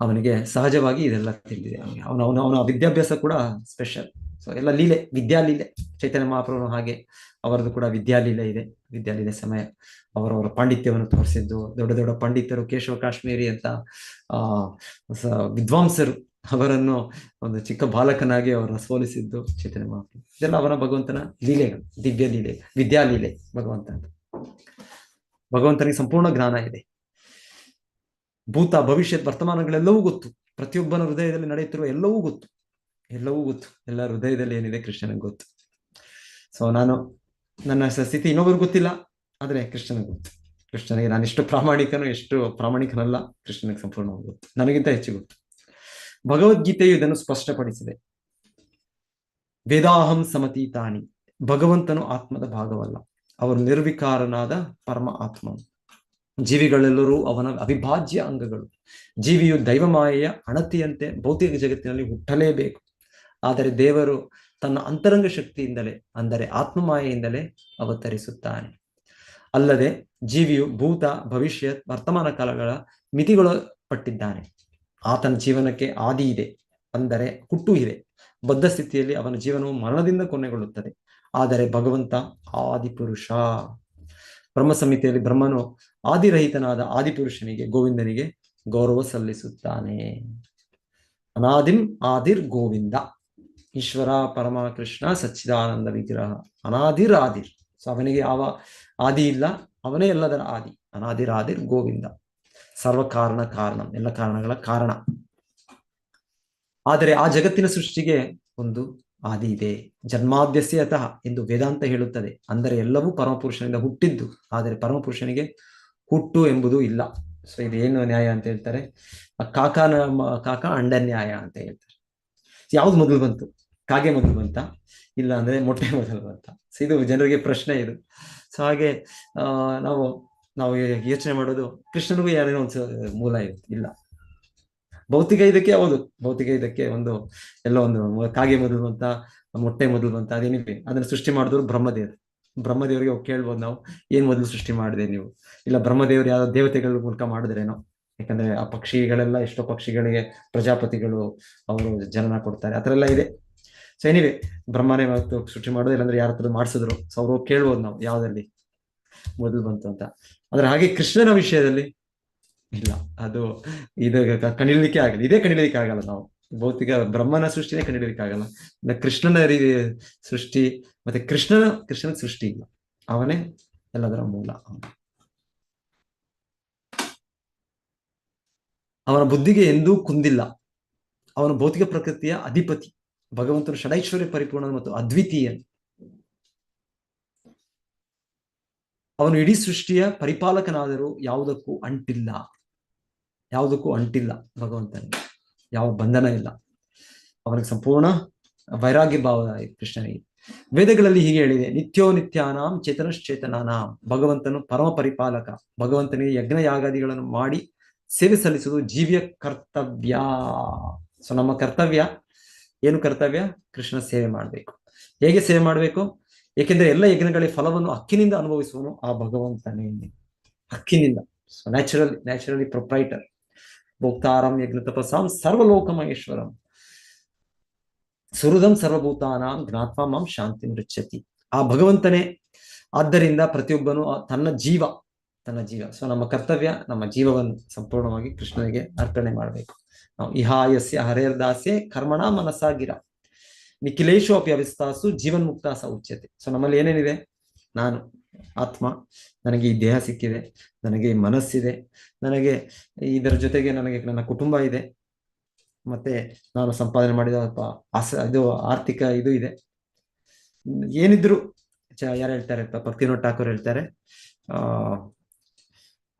ಅವನಿಗೆ ಸಹಜವಾಗಿ ಇದೆಲ್ಲ ತಿಳಿದಿದೆ. ಅವನ ವಿದ್ಯಾಭ್ಯಾಸ ಕೂಡ ಸ್ಪೆಷಲ್. ಸೊ ಎಲ್ಲ ಲೀಲೆ, ವಿದ್ಯಾಲೀಲೆ. ಚೈತನ್ಯ ಮಹಾಪ್ರಭು ಹಾಗೆ ಅವರದ್ದು ಕೂಡ ವಿದ್ಯಾಲೀಲೆ ಇದೆ. ವಿದ್ಯಾಲೀಲೆ ಸಮಯ ಅವರವರ ಪಾಂಡಿತ್ಯವನ್ನು ತೋರಿಸಿದ್ದು. ದೊಡ್ಡ ದೊಡ್ಡ ಪಂಡಿತರು, ಕೇಶವ ಕಾಶ್ಮೀರಿ ಅಂತ ವಿದ್ವಾಂಸರು, ಅವರನ್ನು ಒಂದು ಚಿಕ್ಕ ಬಾಲಕನಾಗಿ ಅವರನ್ನು ಸೋಲಿಸಿದ್ದು ಚೈತನ್ಯ ಮಹಾಪ್ರಭು. ಇದೆಲ್ಲ ಅವನ ಭಗವಂತನ ಲೀಲೆಗಳು, ದಿವ್ಯ ಲೀಲೆ, ವಿದ್ಯಾಲೀಲೆ. ಭಗವಂತನಿಗೆ ಸಂಪೂರ್ಣ ಜ್ಞಾನ ಇದೆ. ಭೂತ ಭವಿಷ್ಯದ ವರ್ತಮಾನಗಳೆಲ್ಲವೂ ಗೊತ್ತು. ಪ್ರತಿಯೊಬ್ಬನ ಹೃದಯದಲ್ಲಿ ನಡೆಯುತ್ತಿರುವ ಎಲ್ಲವೂ ಗೊತ್ತು. ಎಲ್ಲ ಹೃದಯದಲ್ಲಿ ಏನಿದೆ ಕೃಷ್ಣನಿಗೆ ಗೊತ್ತು. ಸೊ ನನ್ನ ಸ್ಥಿತಿ ಇನ್ನೊಬ್ಬರು ಗೊತ್ತಿಲ್ಲ, ಆದ್ರೆ ಕೃಷ್ಣನಿಗೆ ಗೊತ್ತು. ಕೃಷ್ಣನಿಗೆ ನಾನು ಎಷ್ಟು ಪ್ರಾಮಾಣಿಕನೋ ಎಷ್ಟು ಪ್ರಾಮಾಣಿಕನಲ್ಲ ಕೃಷ್ಣನಿಗೆ ಸಂಪೂರ್ಣವಾಗಿ ಗೊತ್ತು, ನನಗಿಂತ ಹೆಚ್ಚು ಗೊತ್ತು. ಭಗವದ್ಗೀತೆಯು ಇದನ್ನು ಸ್ಪಷ್ಟಪಡಿಸಿದೆ. ವೇದಾಹಂ ಸಮತೀತಾನಿ. ಭಗವಂತನು ಆತ್ಮದ ಭಾಗವಲ್ಲ, ಅವರು ನಿರ್ವಿಕಾರನಾದ ಪರಮ ಆತ್ಮನು. ಜೀವಿಗಳೆಲ್ಲರೂ ಅವನ ಅವಿಭಾಜ್ಯ ಅಂಗಗಳು. ಜೀವಿಯು ದೈವಮಾಯೆಯ ಅಣತಿಯಂತೆ ಭೌತಿಕ ಜಗತ್ತಿನಲ್ಲಿ ಹುಟ್ಟಲೇಬೇಕು. ಆದರೆ ದೇವರು ತನ್ನ ಅಂತರಂಗ ಶಕ್ತಿಯಿಂದಲೇ, ಅಂದರೆ ಆತ್ಮಮಾಯೆಯಿಂದಲೇ ಅವತರಿಸುತ್ತಾನೆ. ಅಲ್ಲದೆ ಜೀವಿಯು ಭೂತ ಭವಿಷ್ಯ ವರ್ತಮಾನ ಕಾಲಗಳ ಮಿತಿಗೊಳಪಟ್ಟಿದ್ದಾನೆ. ಆತನ ಜೀವನಕ್ಕೆ ಆದಿ ಇದೆ, ಅಂದರೆ ಹುಟ್ಟು ಇದೆ. ಬದ್ಧ ಸ್ಥಿತಿಯಲ್ಲಿ ಅವನ ಜೀವನವು ಮರಣದಿಂದ ಕೊನೆಗೊಳ್ಳುತ್ತದೆ. ಆದರೆ ಭಗವಂತ ಆದಿಪುರುಷ. ಬ್ರಹ್ಮ ಸಂಹಿತೆಯಲ್ಲಿ ಬ್ರಹ್ಮನು ಆದಿರಹಿತನಾದ ಆದಿಪುರುಷನಿಗೆ, ಗೋವಿಂದನಿಗೆ ಗೌರವ ಸಲ್ಲಿಸುತ್ತಾನೆ. ಅನಾದಿಂ ಆದಿರ್ ಗೋವಿಂದ. ಈಶ್ವರ ಪರಮ ಕೃಷ್ಣ ಸಚ್ಚಿದಾನಂದ ವಿಗ್ರಹ. ಅನಾದಿರ್ ಆದಿರ್. ಸೊ ಅವನಿಗೆ ಯಾವ ಆದಿ ಇಲ್ಲ, ಅವನೇ ಎಲ್ಲದರ ಆದಿ, ಅನಾದಿರಾದಿರ್ ಗೋವಿಂದ, ಸರ್ವ ಕಾರಣ ಕಾರಣಂ, ಎಲ್ಲ ಕಾರಣಗಳ ಕಾರಣ. ಆದರೆ ಆ ಜಗತ್ತಿನ ಸೃಷ್ಟಿಗೆ ಒಂದು ಆದಿ ಇದೆ. ಜನ್ಮಾದ್ಯಸ್ಯತಃ ಎಂದು ವೇದಾಂತ ಹೇಳುತ್ತದೆ. ಅಂದರೆ ಎಲ್ಲವೂ ಪರಮಪುರುಷನಿಂದ ಹುಟ್ಟಿದ್ದು, ಆದರೆ ಪರಮಪುರುಷನಿಗೆ ಹುಟ್ಟು ಎಂಬುದು ಇಲ್ಲ. ಸೊ ಇದು ಏನು ನ್ಯಾಯ ಅಂತ ಹೇಳ್ತಾರೆ, ಕಾಕ ಅಂಡ ನ್ಯಾಯ ಅಂತ ಹೇಳ್ತಾರೆ. ಯಾವ್ದು ಮೊದಲು ಬಂತು, ಕಾಗೆ ಮೊದಲು ಬಂತ, ಇಲ್ಲ ಅಂದ್ರೆ ಮೊಟ್ಟೆ ಮೊದಲು ಬಂತ? ಸೊ ಇದು ಜನರಿಗೆ ಪ್ರಶ್ನೆ ಇದು. ಸೊ ಹಾಗೆ ನಾವು ಯೋಚನೆ ಮಾಡೋದು, ಕೃಷ್ಣನಿಗೂ ಯಾರೇನೋ ಒಂದು ಮೂಲ ಇಲ್ಲ. ಭೌತಿಕ ಇದಕ್ಕೆ ಹೌದು, ಭೌತಿಕ ಇದಕ್ಕೆ ಎಲ್ಲೋ ಒಂದು ಕಾಗೆ ಮೊದಲು ಬಂತ, ಮೊಟ್ಟೆ ಮೊದಲು ಬಂತ, ಅದೇನಿದೆ ಅದನ್ನ ಸೃಷ್ಟಿ ಮಾಡಿದವರು ಬ್ರಹ್ಮದೇವರಿಗೆ ಕೇಳ್ಬೋದು ನಾವು, ಏನ್ ಮೊದಲು ಸೃಷ್ಟಿ ಮಾಡಿದೆ ನೀವು? ಇಲ್ಲ ಬ್ರಹ್ಮದೇವರು ಯಾವ್ದೋ ದೇವತೆಗಳ ಮೂಲಕ ಮಾಡಿದ್ರೇನೋ? ಯಾಕಂದ್ರೆ ಆ ಪಕ್ಷಿಗಳೆಲ್ಲ, ಎಷ್ಟೋ ಪಕ್ಷಿಗಳಿಗೆ ಪ್ರಜಾಪತಿಗಳು ಅವರು ಜನನ ಕೊಡ್ತಾರೆ, ಆ ಥರ ಎಲ್ಲ ಇದೆ. ಸೊ ಏನಿವೆ, ಬ್ರಹ್ಮನೇ ಮತ್ತು ಸೃಷ್ಟಿ ಮಾಡೋದು, ಇಲ್ಲಾಂದ್ರೆ ಯಾರ ಹತ್ರ ಮಾಡಿಸಿದ್ರು. ಸೊ ಅವ್ರು ಕೇಳ್ಬೋದು ನಾವು ಯಾವ್ದಲ್ಲಿ ಮೊದಲು ಬಂತು ಅಂತ. ಆದ್ರೆ ಹಾಗೆ ಕೃಷ್ಣನ ವಿಷಯದಲ್ಲಿ ಇಲ್ಲ, ಅದು ಇದು ಕಣಿಲಿಕ್ಕೆ ಆಗಲ್ಲ, ಇದೇ ಕಣಿಲಿಕ್ಕೆ ಆಗಲ್ಲ. ನಾವು ಭೌತಿಕ ಬ್ರಹ್ಮನ ಸೃಷ್ಟಿನೇ ಕಣಿಲಿಕ್ಕೆ ಆಗಲ್ಲ. ಕೃಷ್ಣನ ಸೃಷ್ಟಿ ಮತ್ತೆ ಕೃಷ್ಣನ ಸೃಷ್ಟಿ ಇಲ್ಲ, ಅವನೇ ಎಲ್ಲದರ ಮೂಲ. ಅವನ ಬುದ್ಧಿಗೆ ಎಂದೂ ಕುಂದಿಲ್ಲ. ಅವನ ಭೌತಿಕ ಪ್ರಕೃತಿಯ ಅಧಿಪತಿ. ಭಗವಂತನು ಷಡೈಶ್ವರ್ಯ ಪರಿಪೂರ್ಣ ಮತ್ತು ಅದ್ವಿತೀಯ. ಅವನು ಇಡೀ ಸೃಷ್ಟಿಯ ಪರಿಪಾಲಕನಾದರೂ ಯಾವುದಕ್ಕೂ ಅಂಟಿಲ್ಲ ಭಗವಂತನಿಗೆ. ಯಾವ ಬಂಧನ ಇಲ್ಲ, ಅವನಿಗೆ ಸಂಪೂರ್ಣ ವೈರಾಗ್ಯ ಭಾವ ಕೃಷ್ಣನಿಗೆ. ವೇದಗಳಲ್ಲಿ ಹೀಗೆ ಹೇಳಿದೆ, ನಿತ್ಯೋ ನಿತ್ಯಾನಾಂ ಚೇತನಶ್ಚೇತನಾನಾಂ. ಭಗವಂತನು ಪರಮ ಪರಿಪಾಲಕ. ಭಗವಂತನಿಗೆ ಯಜ್ಞ ಯಾಗಾದಿಗಳನ್ನು ಮಾಡಿ ಸೇವೆ ಸಲ್ಲಿಸುವುದು ಜೀವಿಯ ಕರ್ತವ್ಯ. ಸೊ ನಮ್ಮ ಕರ್ತವ್ಯ ಏನು? ಕರ್ತವ್ಯ ಕೃಷ್ಣ ಸೇವೆ ಮಾಡಬೇಕು. ಹೇಗೆ ಸೇವೆ ಮಾಡಬೇಕು? ಏಕೆಂದ್ರೆ ಎಲ್ಲ ಯಜ್ಞಗಳ ಫಲವನ್ನು ಹಕ್ಕಿನಿಂದ ಅನುಭವಿಸುವನು ಆ ಭಗವಂತನೇ, ಹಕ್ಕಿನಿಂದ. So naturally proprietor. ಭೋಕ್ತಾರಂ ಯಜ್ಞ ತಪಸ್ಸಾಂ ಸರ್ವಲೋಕಮಹೇಶ್ವರಂ ಸುಹೃದಂ ಸರ್ವಭೂತಾನಾಂ ಜ್ಞಾತ್ವಾ ಮಾಂ ಶಾಂತಿ ಮೃಚ್ಛತಿ. ಆ ಭಗವಂತನೇ. ಆದ್ದರಿಂದ ಪ್ರತಿಯೊಬ್ಬನು ತನ್ನ ಜೀವ. ಸೊ ನಮ್ಮ ಕರ್ತವ್ಯ ನಮ್ಮ ಜೀವವನ್ನು ಸಂಪೂರ್ಣವಾಗಿ ಕೃಷ್ಣನಿಗೆ ಅರ್ಪಣೆ ಮಾಡಬೇಕು. ನಾವು ಇಹಾಯಸ್ಯ ಹರೇರ್ದಾಸ್ಯೆ ಕರ್ಮಣ ಮನಸ್ಸಾಗಿರ ನಿಖಿಲೇಶು ಅಪಿ ಅವಿಸ್ತಾಸು ಜೀವನ್ ಮುಕ್ತ ಸ ಉಚ್ಯತೆ. ಸೊ ನಮ್ಮಲ್ಲಿ ಏನೇನಿದೆ? ನಾನು ಆತ್ಮ, ನನಗೆ ಈ ದೇಹ ಸಿಕ್ಕಿದೆ, ನನಗೆ ಈ ಮನಸ್ಸಿದೆ, ನನಗೆ ಇದರ ಜೊತೆಗೆ ನನಗೆ ನನ್ನ ಕುಟುಂಬ ಇದೆ, ಮತ್ತೆ ನಾನು ಸಂಪಾದನೆ ಮಾಡಿದ ಇದು ಆರ್ಥಿಕ ಇದು ಇದೆ. ಏನಿದ್ರು ಯಾರು ಹೇಳ್ತಾರೆ, ಭಕ್ತಿವಿನೋದ್ ಠಾಕೂರ್ ಹೇಳ್ತಾರೆ,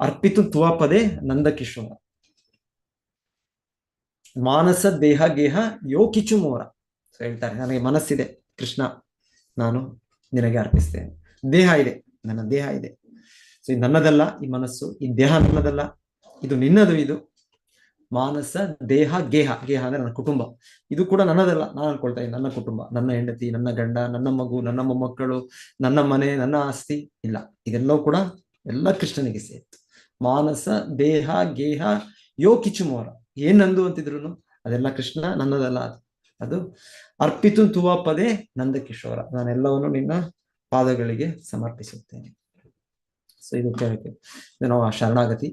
ಅರ್ಪಿತು ತುವಾಪದೇ ನಂದಕಿಶೋರ ಮಾನಸ ದೇಹ ಗೇಹ ಯೋ ಕಿಚು ಮೋರ. ಸೊ ಹೇಳ್ತಾರೆ, ನನಗೆ ಮನಸ್ಸಿದೆ ಕೃಷ್ಣ, ನಾನು ನಿನಗೆ ಅರ್ಪಿಸ್ತೇನೆ. ದೇಹ ಇದೆ, ನನ್ನ ದೇಹ ಇದೆ. ಸೊ ಇದು ನನ್ನದಲ್ಲ, ಈ ಮನಸ್ಸು, ಈ ದೇಹ ನನ್ನದಲ್ಲ, ಇದು ನಿನ್ನದು. ಇದು ಮಾನಸ ದೇಹ ಗೇಹ ಅಂದ್ರೆ ನನ್ನ ಕುಟುಂಬ, ಇದು ಕೂಡ ನನ್ನದಲ್ಲ. ನಾನು ಅನ್ಕೊಳ್ತಾ ಇದ್ದೀನಿ ನನ್ನ ಕುಟುಂಬ, ನನ್ನ ಹೆಂಡತಿ, ನನ್ನ ಗಂಡ, ನನ್ನ ಮಗು, ನನ್ನ ಮೊಮ್ಮಕ್ಕಳು, ನನ್ನ ಮನೆ, ನನ್ನ ಆಸ್ತಿ ಇಲ್ಲ. ಇದೆಲ್ಲವೂ ಕೂಡ ಎಲ್ಲ ಕೃಷ್ಣನಿಗೆ ಸೇರಿತು. ಮಾನಸ ದೇಹ ಗೇಹ ಯೋ ಕಿಚು ಮೋರ, ಏನ್ ನಂದು ಅಂತಿದ್ರು ಅದೆಲ್ಲ ಕೃಷ್ಣ, ನನ್ನದಲ್ಲ. ಅದು ಅರ್ಪಿತು ತುವಾಪದೇ ನಂದಕಿಶೋರ, ನಾನೆಲ್ಲವನ್ನು ನಿನ್ನ ಪಾದಗಳಿಗೆ ಸಮರ್ಪಿಸುತ್ತೇನೆ. ಸೊ ಇದು ನಾವು ಆ ಶರಣಾಗತಿ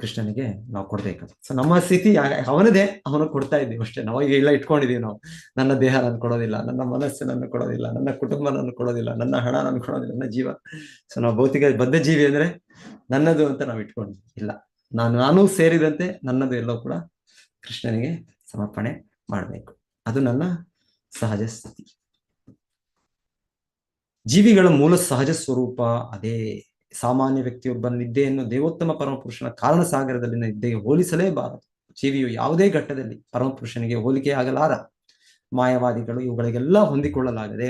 ಕೃಷ್ಣನಿಗೆ ನಾವು ಕೊಡ್ಬೇಕು. ಸೊ ನಮ್ಮ ಸ್ಥಿತಿ ಅವನದೇ, ಅವನು ಕೊಡ್ತಾ ಇದ್ದೀವಿ ಅಷ್ಟೇ. ನಾವು ಈಗ ಎಲ್ಲ ಇಟ್ಕೊಂಡಿದೀವಿ ನಾವು, ನನ್ನ ದೇಹ ನಾನು ಕೊಡೋದಿಲ್ಲ, ನನ್ನ ಮನಸ್ಸು ನನ್ನ ಕೊಡೋದಿಲ್ಲ, ನನ್ನ ಕುಟುಂಬ ನನ್ನ ಕೊಡೋದಿಲ್ಲ, ನನ್ನ ಹಣ ನಾನು ಕೊಡೋದಿಲ್ಲ, ನನ್ನ ಜೀವ. ಸೊ ನಾವು ಭೌತಿಕ ಬದ್ಧ ಜೀವಿ ಅಂದ್ರೆ ನನ್ನದು ಅಂತ ನಾವು ಇಟ್ಕೊಂಡಿದ್ವಿ. ಇಲ್ಲ, ನಾನು ಸೇರಿದಂತೆ ನನ್ನದು ಎಲ್ಲವೂ ಕೂಡ ಕೃಷ್ಣನಿಗೆ ಸಮರ್ಪಣೆ ಮಾಡಬೇಕು. ಅದು ನನ್ನ ಸಹಜ ಸ್ಥಿತಿ. ಜೀವಿಗಳ ಮೂಲ ಸಹಜ ಸ್ವರೂಪ ಅದೇ. ಸಾಮಾನ್ಯ ವ್ಯಕ್ತಿಯೊಬ್ಬನ ನಿದ್ದೆಯನ್ನು ದೇವೋತ್ತಮ ಪರಮಪುರುಷನ ಕಾರಣ ಸಾಗರದಲ್ಲಿನ ನಿದ್ದೆಗೆ ಹೋಲಿಸಲೇಬಾರದು. ಜೀವಿಯು ಯಾವುದೇ ಘಟ್ಟದಲ್ಲಿ ಪರಮಪುರುಷನಿಗೆ ಹೋಲಿಕೆ ಆಗಲಾರ. ಮಾಯವಾದಿಗಳು ಇವುಗಳಿಗೆಲ್ಲ ಹೊಂದಿಕೊಳ್ಳಲಾಗದೆ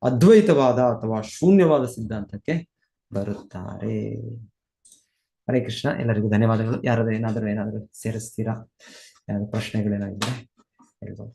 ಅದ್ವೈತವಾದ ಅಥವಾ ಶೂನ್ಯವಾದ ಸಿದ್ಧಾಂತಕ್ಕೆ ಬರುತ್ತಾರೆ. ಹರೇ ಕೃಷ್ಣ. ಎಲ್ಲರಿಗೂ ಧನ್ಯವಾದಗಳು. ಯಾರಾದ್ರೂ ಏನಾದರೂ ಸೇರಿಸ್ತೀರಾ? ಯಾರಾದ್ರೂ ಪ್ರಶ್ನೆಗಳೇನಾಗಿದ್ರೆ ಹೇಳ್ಬೋದು.